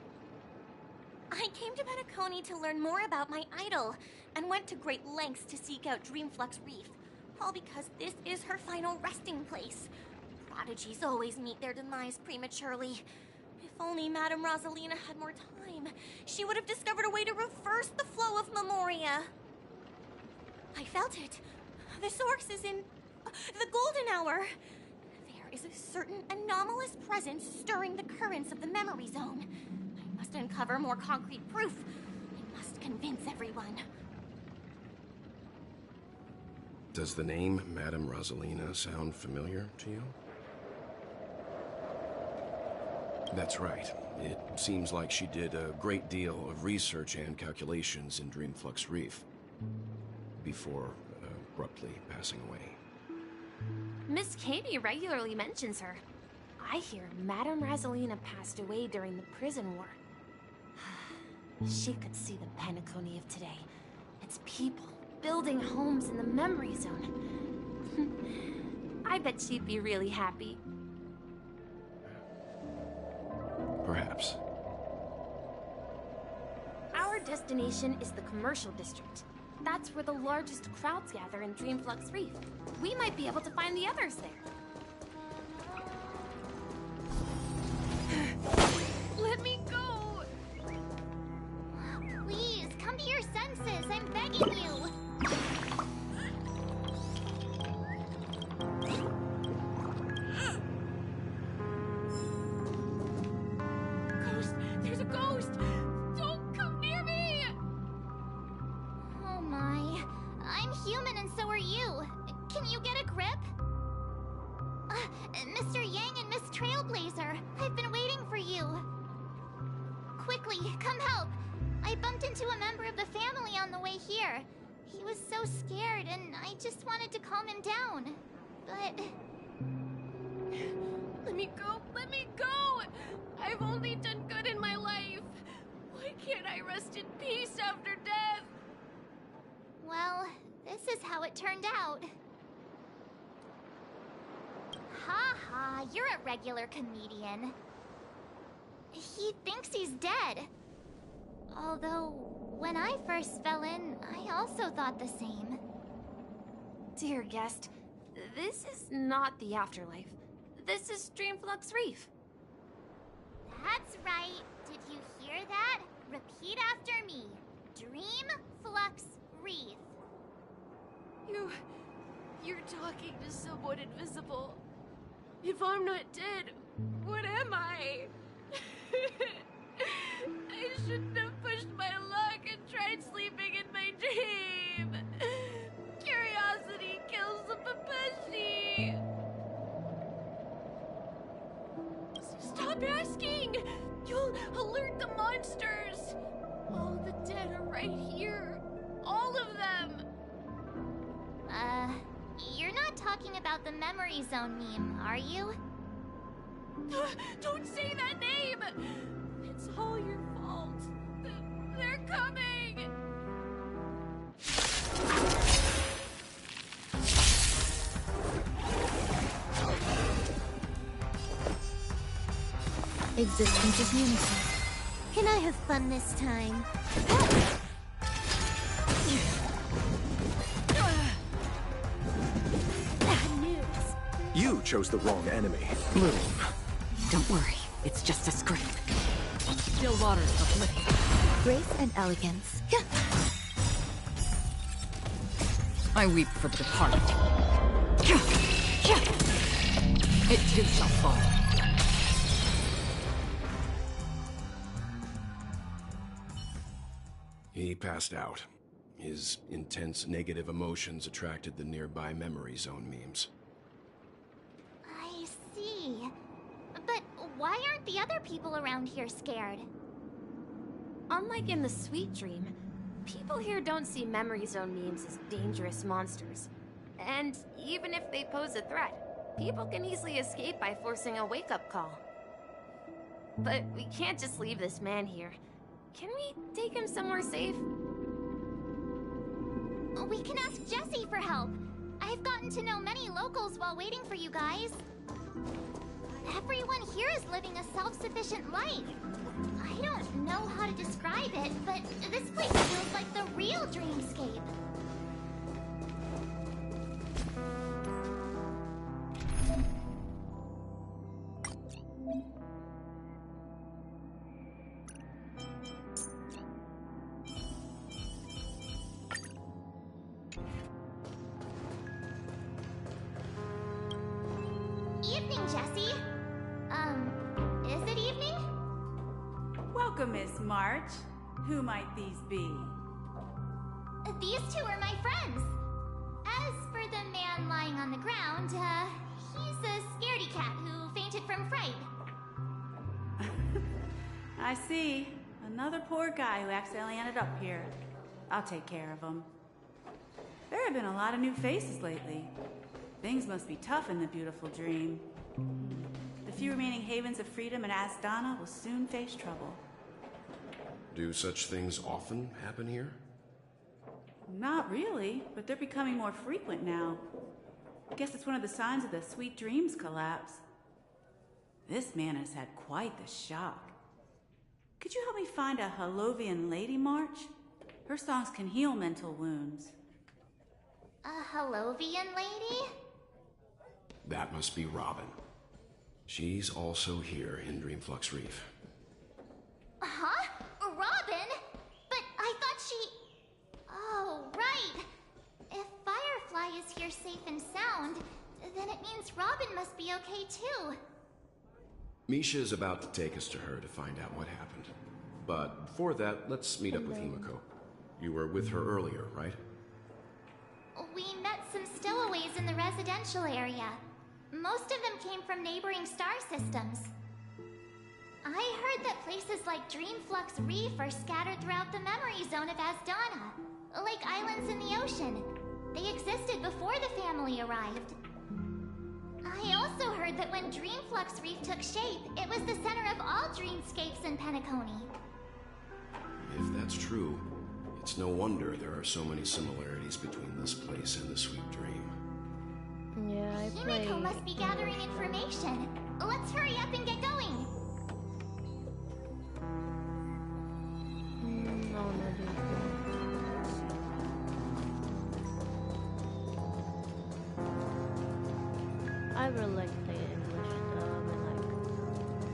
I came to Penacony to learn more about my idol, and went to great lengths to seek out Dreamflux Reef, all because this is her final resting place. Prodigies always meet their demise prematurely. If only Madame Rosalina had more time, she would have discovered a way to reverse the flow of memoria. I felt it. The source is in the golden hour. There is a certain anomalous presence stirring the currents of the memory zone. I must uncover more concrete proof. I must convince everyone. Does the name Madame Rosalina sound familiar to you? That's right. It seems like she did a great deal of research and calculations in Dreamflux Reef before abruptly passing away. Miss Kami regularly mentions her. I hear Madame Rosalina passed away during the prison war. She could see the Penacony of today. Its people building homes in the memory zone. I bet she'd be really happy. Perhaps. Our destination is the commercial district. That's where the largest crowds gather in Dreamflux Reef. We might be able to find the others there. I'm begging you! Ghost! There's a ghost! Don't come near me! Oh my. I'm human and so are you. Can you get a grip? Mr. Yang and Miss Trailblazer, I've been waiting for you. Quickly, come help. I bumped into a member of the family on the way here. He was so scared and I just wanted to calm him down. But... Let me go! Let me go! I've only done good in my life. Why can't I rest in peace after death? well, this is how it turned out. Ha ha, you're a regular comedian. He thinks he's dead. Although, when I first fell in, I also thought the same. Dear guest, this is not the afterlife. This is Dreamflux Reef. That's right. Did you hear that? Repeat after me. Dreamflux Reef. You're talking to someone invisible. If I'm not dead, what am I? I shouldn't have pushed my luck and tried sleeping in my dream. Curiosity kills the Papeshi. Stop asking! You'll alert the monsters. All the dead are right here. All of them. You're not talking about the Memory Zone meme, are you? Don't say that name! It's all your fault. They're coming! Existence is unison. Can I have fun this time? You chose the wrong enemy. Bloom. Don't worry, it's just a script. Still waters of living. Grace and elegance. I weep for the departed. It too shall fall. He passed out. His intense negative emotions attracted the nearby Memory Zone memes. I see. But why aren't the other people around here scared? Unlike in the Sweet Dream, people here don't see Memory Zone memes as dangerous monsters. And even if they pose a threat, people can easily escape by forcing a wake-up call. But we can't just leave this man here. Can we take him somewhere safe? We can ask Jessie for help. I've gotten to know many locals while waiting for you guys. Everyone here is living a self-sufficient life. I don't know how to describe it, but this place feels like the real dreamscape. Evening, Jessie. Is it evening? Welcome, Miss March. Who might these be? These two are my friends. As for the man lying on the ground, he's a scaredy cat who fainted from fright. I see. Another poor guy who accidentally ended up here. I'll take care of him. There have been a lot of new faces lately. Things must be tough in the beautiful dream. The few remaining havens of freedom in Asdana will soon face trouble. Do such things often happen here? Not really, but they're becoming more frequent now. I guess it's one of the signs of the Sweet Dreams collapse. This man has had quite the shock. Could you help me find a Halovian lady, March? Her songs can heal mental wounds. A Halovian lady? That must be Robin. She's also here in Dreamflux Reef. Huh? Robin? But I thought she... safe and sound, then it means Robin must be okay too. Misha is about to take us to her to find out what happened. But before that, let's meet up with Himiko. You were with her earlier, right? We met some stowaways in the residential area. Most of them came from neighboring star systems. I heard that places like Dreamflux Reef are scattered throughout the memory zone of Asdana, like islands in the ocean. They existed before the family arrived. I also heard that when Dreamflux Reef took shape, it was the center of all dreamscapes in Penacony. If that's true, it's no wonder there are so many similarities between this place and the Sweet Dream. Yeah, Himiko must be gathering information. Let's hurry up and get going. No, I really like playing English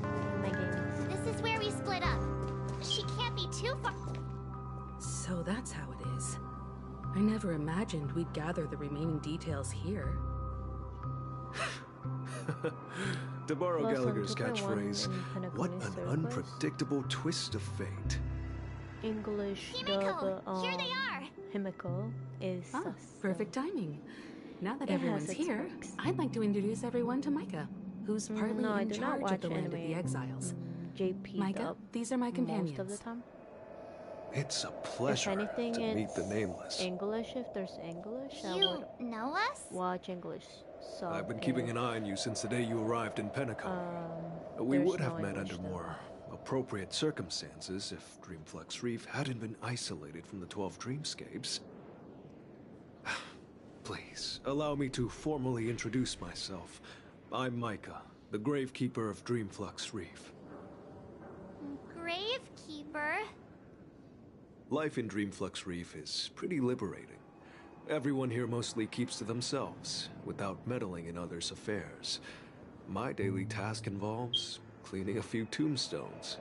and my games. This is where we split up. She can't be too far. So that's how it is. I never imagined we'd gather the remaining details here. To borrow Gallagher's catchphrase, what an unpredictable twist of fate. English Himiko, here they are. Himiko is Perfect timing. Now that everyone's here, I'd like to introduce everyone to Micah, who's partly in charge of the Land of the Exiles. Micah, these are my companions. Most of the time. It's a pleasure to meet the Nameless. English, if there's English, I You would know us? watch English. So I've been keeping an eye on you since the day you arrived in Penacony. We would have met under more appropriate circumstances if Dreamflux Reef hadn't been isolated from the 12 dreamscapes. Please, allow me to formally introduce myself. I'm Micah, the Gravekeeper of Dreamflux Reef. Gravekeeper? Life in Dreamflux Reef is pretty liberating. Everyone here mostly keeps to themselves, without meddling in others' affairs. My daily task involves cleaning a few tombstones.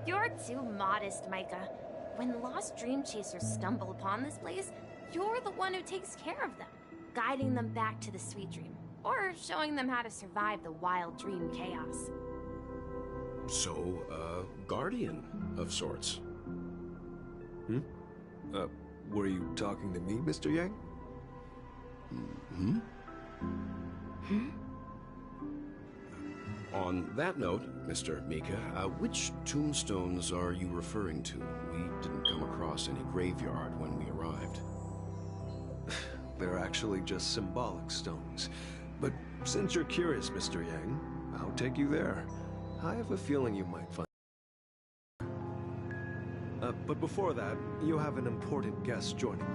You're too modest, Micah. When lost dream chasers stumble upon this place, you're the one who takes care of them, guiding them back to the Sweet Dream, or showing them how to survive the wild dream chaos. So, guardian of sorts. Were you talking to me, Mr. Yang? On that note, Mr. Mika, which tombstones are you referring to? We didn't come across any graveyard when we arrived. They're actually just symbolic stones. But since you're curious, Mr. Yang, I'll take you there. I have a feeling you might find... but before that, you have an important guest joining you.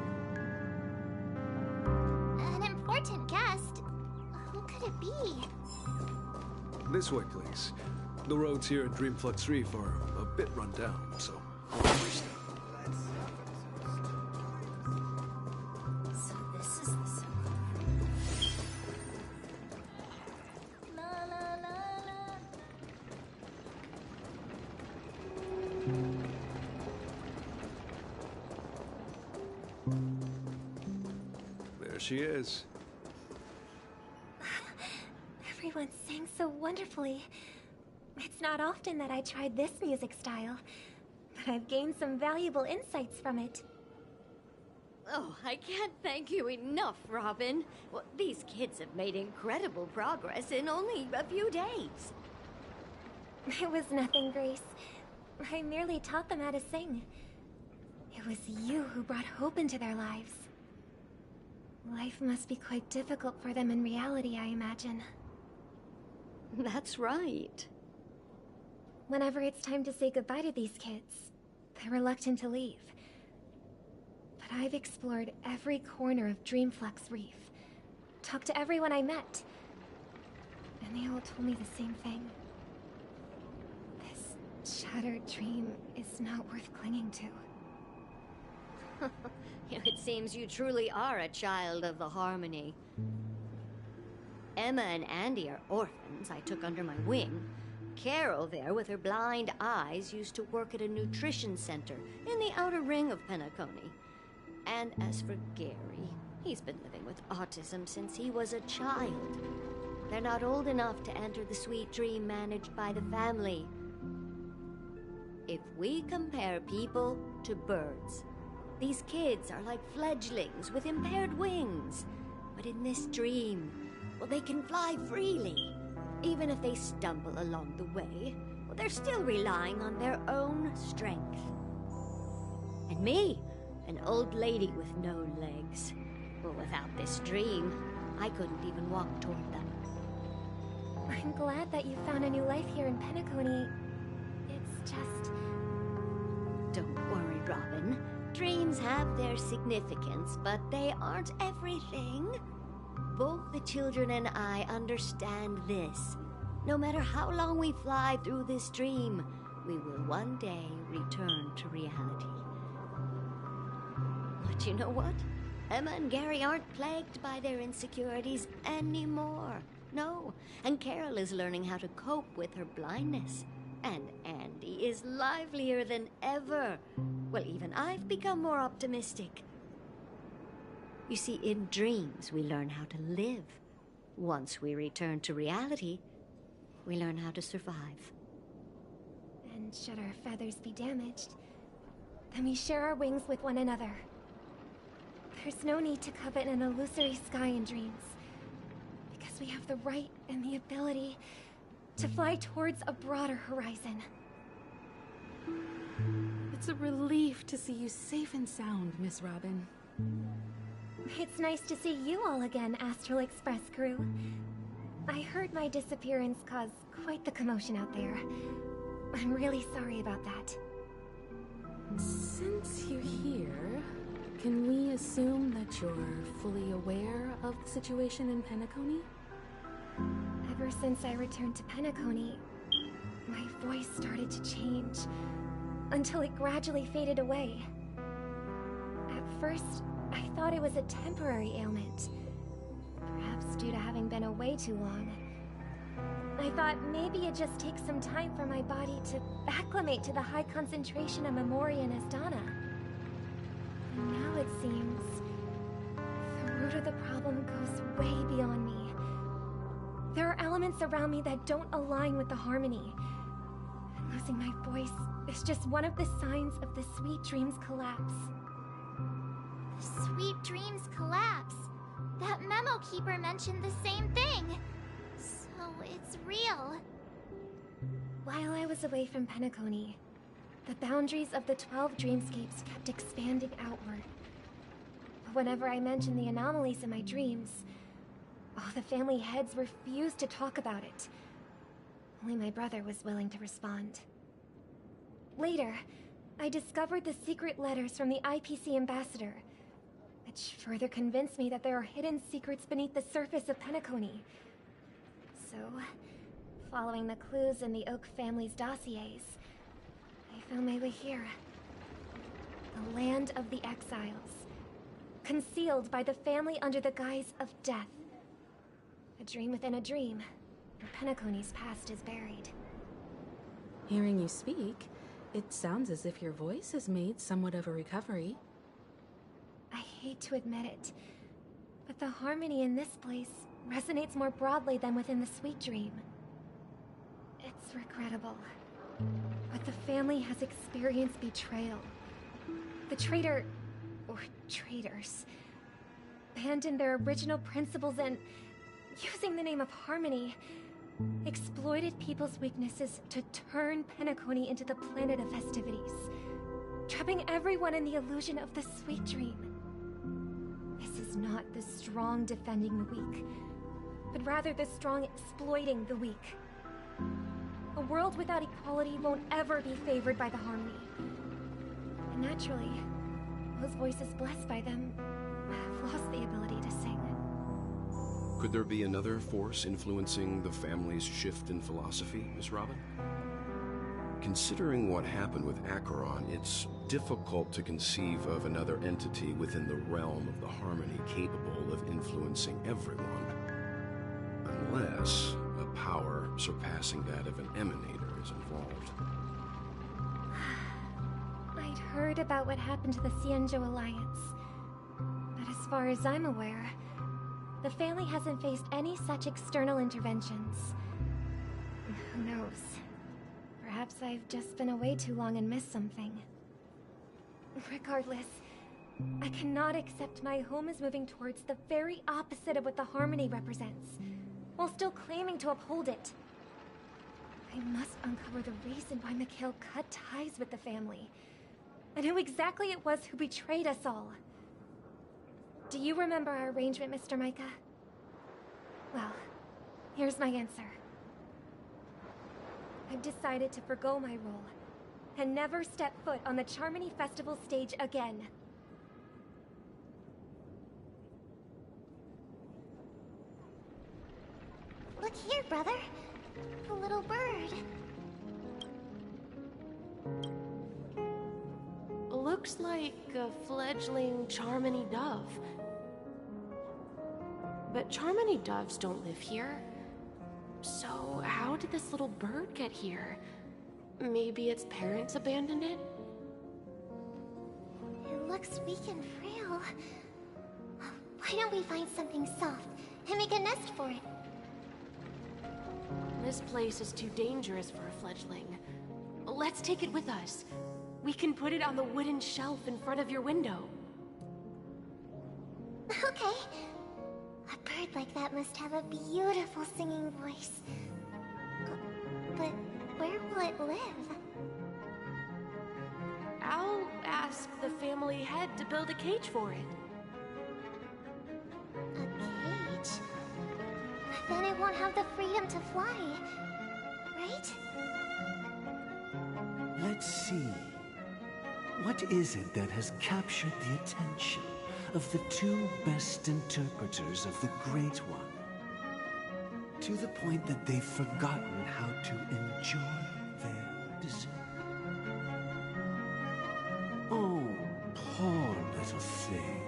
An important guest? Who could it be? This way, please. The roads here at Dreamflux Reef are a bit run down, so... So this is the There she is. Everyone sang so wonderfully. It's not often that I tried this music style, but I've gained some valuable insights from it. Oh, I can't thank you enough, Robin. Well, these kids have made incredible progress in only a few days. It was nothing, Grace. I merely taught them how to sing. It was you who brought hope into their lives. Life must be quite difficult for them in reality, I imagine. That's right. Whenever it's time to say goodbye to these kids, they're reluctant to leave. But I've explored every corner of Dreamflux Reef, talked to everyone I met, and they all told me the same thing. This shattered dream is not worth clinging to. It seems you truly are a child of the Harmony. Emma and Andy are orphans I took under my wing. Carol there, with her blind eyes, used to work at a nutrition center in the outer ring of Penacony. And as for Gary, he's been living with autism since he was a child. They're not old enough to enter the sweet dream managed by the family. If we compare people to birds, these kids are like fledglings with impaired wings. But in this dream, well, they can fly freely. Even if they stumble along the way, well, they're still relying on their own strength. And me, an old lady with no legs. Well, without this dream, I couldn't even walk toward them. I'm glad that you found a new life here in Penacony. It's just... Don't worry, Robin. Dreams have their significance, but they aren't everything. Both the children and I understand this. No matter how long we fly through this dream, we will one day return to reality. But you know what? Emma and Gary aren't plagued by their insecurities anymore. No, and Carol is learning how to cope with her blindness. And Andy is livelier than ever. Well, even I've become more optimistic. You see, in dreams, we learn how to live. Once we return to reality, we learn how to survive. And should our feathers be damaged, then we share our wings with one another. There's no need to covet an illusory sky in dreams, because we have the right and the ability to fly towards a broader horizon. It's a relief to see you safe and sound, Miss Robin. It's nice to see you all again, Astral Express crew. I heard my disappearance caused quite the commotion out there. I'm really sorry about that. Since you're here, can we assume that you're fully aware of the situation in Penacony? Ever since I returned to Penacony, my voice started to change, until it gradually faded away. At first, I thought it was a temporary ailment, perhaps due to having been away too long. I thought maybe it just takes some time for my body to acclimate to the high concentration of Memoria and Asdana. And now it seems the root of the problem goes way beyond me. There are elements around me that don't align with the harmony. And losing my voice is just one of the signs of the Sweet Dreams collapse. The Sweet Dreams collapse? That memo keeper mentioned the same thing. So it's real. While I was away from Penacony, the boundaries of the 12 dreamscapes kept expanding outward. But whenever I mentioned the anomalies in my dreams, the family heads refused to talk about it. Only my brother was willing to respond. Later, I discovered the secret letters from the IPC ambassador, which further convinced me that there are hidden secrets beneath the surface of Penacony. So, following the clues in the Oak family's dossiers, I found my way here. The land of the exiles, concealed by the family under the guise of death. A dream within a dream, where Penacony's past is buried. Hearing you speak, it sounds as if your voice has made somewhat of a recovery. I hate to admit it, but the harmony in this place resonates more broadly than within the Sweet Dream. It's regrettable, but the family has experienced betrayal. The traitor, or traitors, abandoned their original principles and, using the name of harmony, exploited people's weaknesses to turn Penacony into the planet of festivities, trapping everyone in the illusion of the Sweet Dream. This is not the strong defending the weak, but rather the strong exploiting the weak. A world without equality won't ever be favored by the harmony. And naturally, those voices blessed by them have lost the ability to sing. Could there be another force influencing the family's shift in philosophy, Miss Robin? Considering what happened with Acheron, it's difficult to conceive of another entity within the realm of the harmony capable of influencing everyone. Unless a power surpassing that of an emanator is involved. I'd heard about what happened to the Xianzhou Alliance. far as I'm aware, the family hasn't faced any such external interventions. Who knows? Perhaps I've just been away too long and missed something. Regardless, I cannot accept my home is moving towards the very opposite of what the Harmony represents, while still claiming to uphold it. I must uncover the reason why Mikhail cut ties with the family, and who exactly it was who betrayed us all. Do you remember our arrangement, Mr. Micah? Well, here's my answer. I've decided to forgo my role, and never step foot on the Charmony Festival stage again. Look here, brother. The little bird. Looks like a fledgling Charmony dove. But Charmony doves don't live here. So how did this little bird get here? Maybe its parents abandoned it? It looks weak and frail. Why don't we find something soft and make a nest for it? This place is too dangerous for a fledgling. Let's take it with us. We can put it on the wooden shelf in front of your window. Okay. A bird like that must have a beautiful singing voice. But where will it live? I'll ask the family head to build a cage for it. A cage? Then it won't have the freedom to fly, right? Let's see. What is it that has captured the attention of the two best interpreters of the Great One? To the point that they've forgotten how to enjoy their dessert. Oh, poor little thing.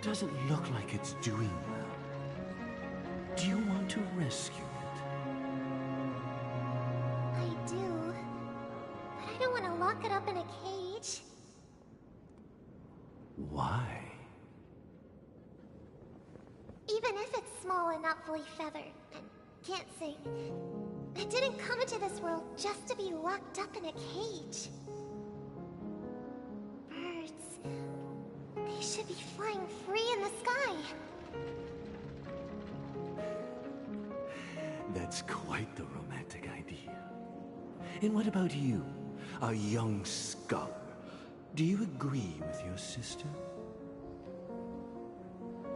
Doesn't look like it's doing well. Do you want to rescue it? I do. But I don't want to lock it up in a cage. Why? Even if it's small and not fully feathered, and can't sing, it didn't come into this world just to be locked up in a cage. Birds, they should be flying free in the sky. That's quite the romantic idea. And what about you, a young scholar? Do you agree with your sister?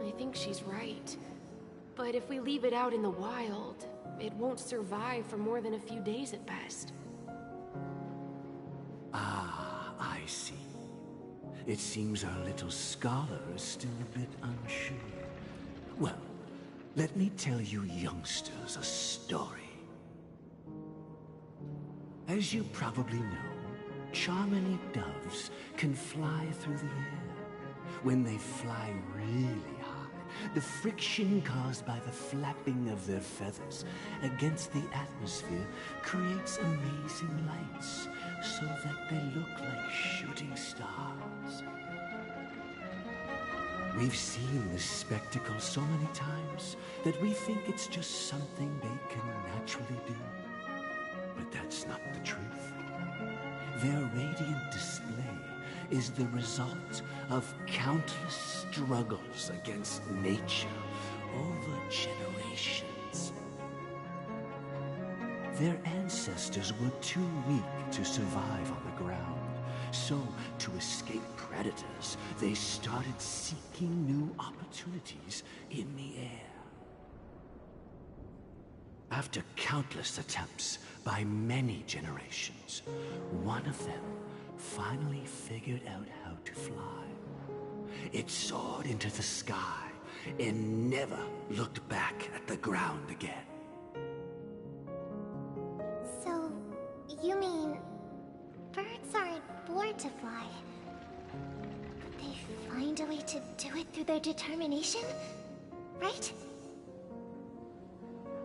I think she's right. But if we leave it out in the wild, it won't survive for more than a few days at best. Ah, I see. It seems our little scholar is still a bit unsure. Well, let me tell you youngsters a story. As you probably know, Charmony doves can fly through the air. When they fly really high, the friction caused by the flapping of their feathers against the atmosphere creates amazing lights, so that they look like shooting stars. We've seen this spectacle so many times that we think it's just something they can naturally do. But that's not the truth. Their radiant display is the result of countless struggles against nature over generations. Their ancestors were too weak to survive on the ground, so to escape predators, they started seeking new opportunities in the air. After countless attempts by many generations, one of them finally figured out how to fly. It soared into the sky and never looked back at the ground again. So, you mean birds aren't born to fly, but they find a way to do it through their determination, right?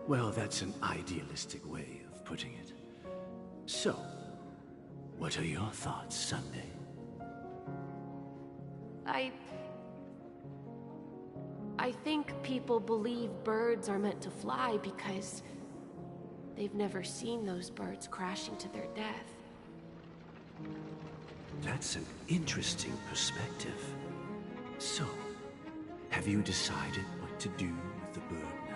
Well, that's an idealistic way of putting it. So, what are your thoughts, Sunday? I think people believe birds are meant to fly because they've never seen those birds crashing to their death. That's an interesting perspective. So, have you decided what to do with the bird now?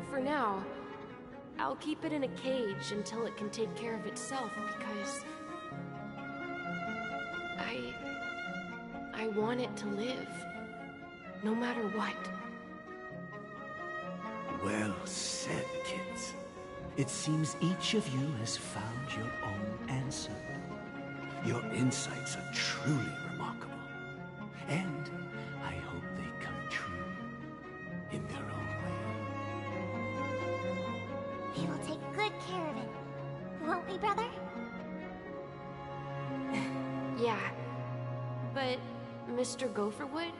For now, I'll keep it in a cage until it can take care of itself because I want it to live, no matter what. Well said, kids. It seems each of you has found your own answer. Your insights are truly remarkable. And I hope they come true in their own way. We will take good care of it. Won't we, brother? Yeah. But, Mr. Gopherwood,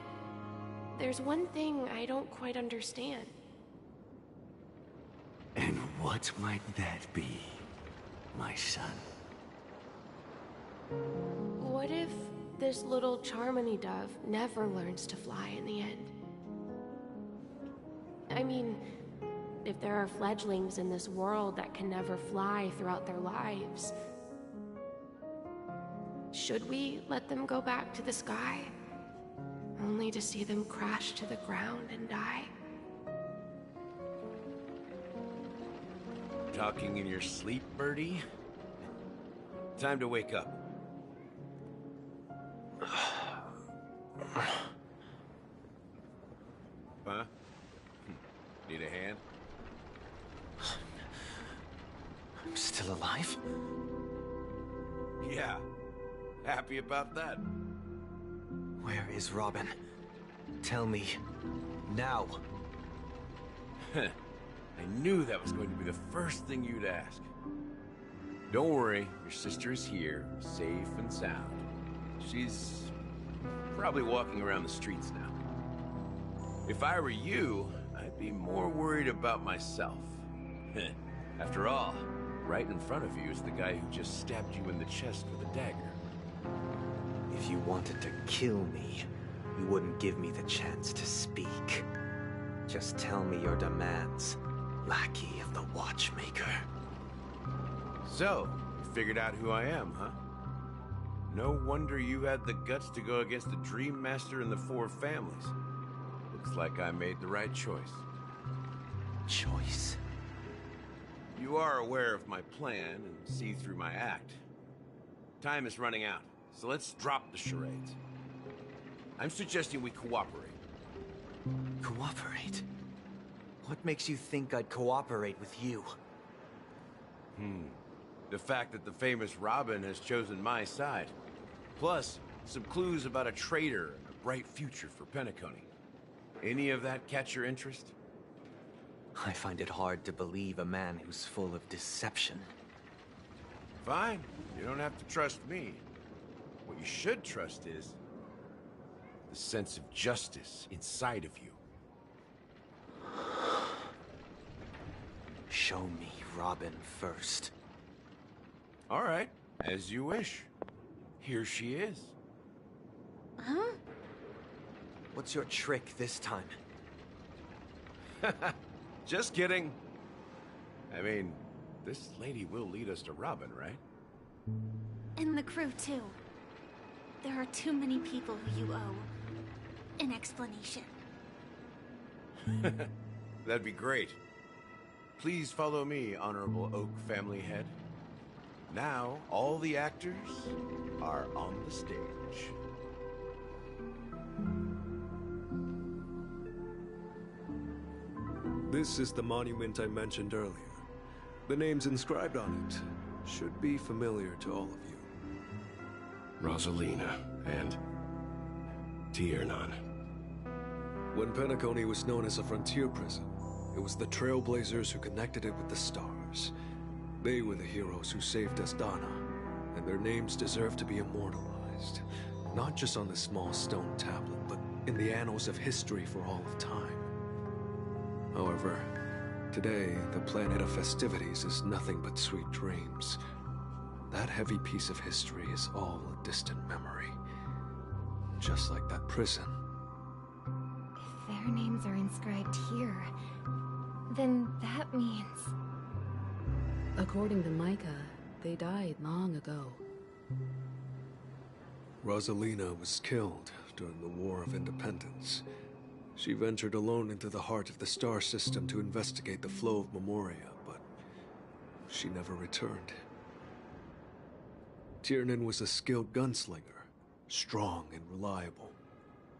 there's one thing I don't quite understand. And what might that be, my son? What if this little Charmony dove never learns to fly in the end? I mean, if there are fledglings in this world that can never fly throughout their lives, should we let them go back to the sky, only to see them crash to the ground and die? Talking in your sleep, Birdie? Time to wake up. Huh? Need a hand? I'm still alive? Yeah. Happy about that. Where is Robin? Tell me. Now. I knew that was going to be the first thing you'd ask. Don't worry, your sister is here, safe and sound. She's probably walking around the streets now. If I were you, I'd be more worried about myself. After all, right in front of you is the guy who just stabbed you in the chest with a dagger. If you wanted to kill me, you wouldn't give me the chance to speak. Just tell me your demands, lackey of the Watchmaker. So, you figured out who I am, huh? No wonder you had the guts to go against the Dream Master and the Four Families. Looks like I made the right choice. Choice? You are aware of my plan and see through my act. Time is running out, so let's drop the charades. I'm suggesting we cooperate. Cooperate? What makes you think I'd cooperate with you? The fact that the famous Robin has chosen my side. Plus, some clues about a traitor and a bright future for Penacony. Any of that catch your interest? I find it hard to believe a man who's full of deception. Fine. You don't have to trust me. What you should trust is the sense of justice inside of you. Show me Robin first. All right, as you wish. Here she is. Huh? What's your trick this time? Just kidding. I mean, this lady will lead us to Robin, right? And the crew, too. There are too many people who you owe an explanation. That'd be great. Please follow me, Honorable Oak Family Head. Now, all the actors are on the stage. This is the monument I mentioned earlier. The names inscribed on it should be familiar to all of you. Rosalina and Tiernan. When Penacony was known as a frontier prison, it was the Trailblazers who connected it with the stars. They were the heroes who saved Asdana, and their names deserve to be immortalized. Not just on this small stone tablet, but in the annals of history for all of time. However, today, the planet of festivities is nothing but sweet dreams. That heavy piece of history is all a distant memory. Just like that prison their names are inscribed here, then that means... According to Micah, they died long ago. Rosalina was killed during the War of Independence. She ventured alone into the heart of the star system to investigate the flow of Memoria, but she never returned. Tiernan was a skilled gunslinger, strong and reliable.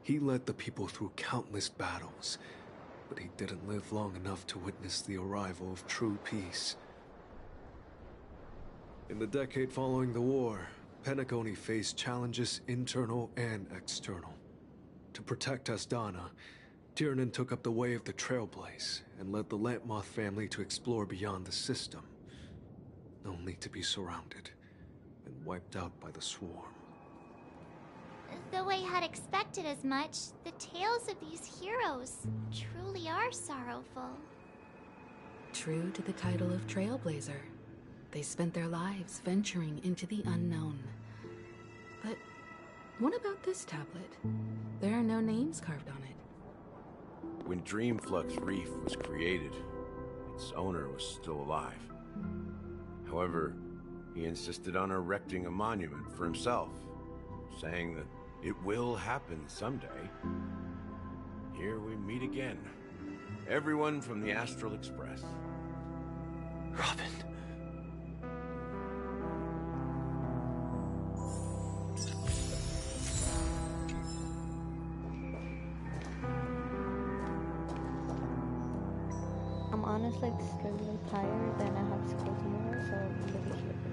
He led the people through countless battles, but he didn't live long enough to witness the arrival of true peace. In the decade following the war, Penacony faced challenges internal and external. To protect Asdana, Tiernan took up the way of the Trailblaze and led the Lampmoth family to explore beyond the system, only to be surrounded and wiped out by the Swarm. Though I had expected as much, the tales of these heroes truly are sorrowful. True to the title of Trailblazer, they spent their lives venturing into the unknown. But what about this tablet? There are no names carved on it. When Dreamflux Reef was created, its owner was still alive. However, he insisted on erecting a monument for himself, saying that it will happen someday. Here we meet again. Everyone from the Astral Express. Robin. I'm honestly extremely tired and I have school tomorrow, so I'm gonna be here.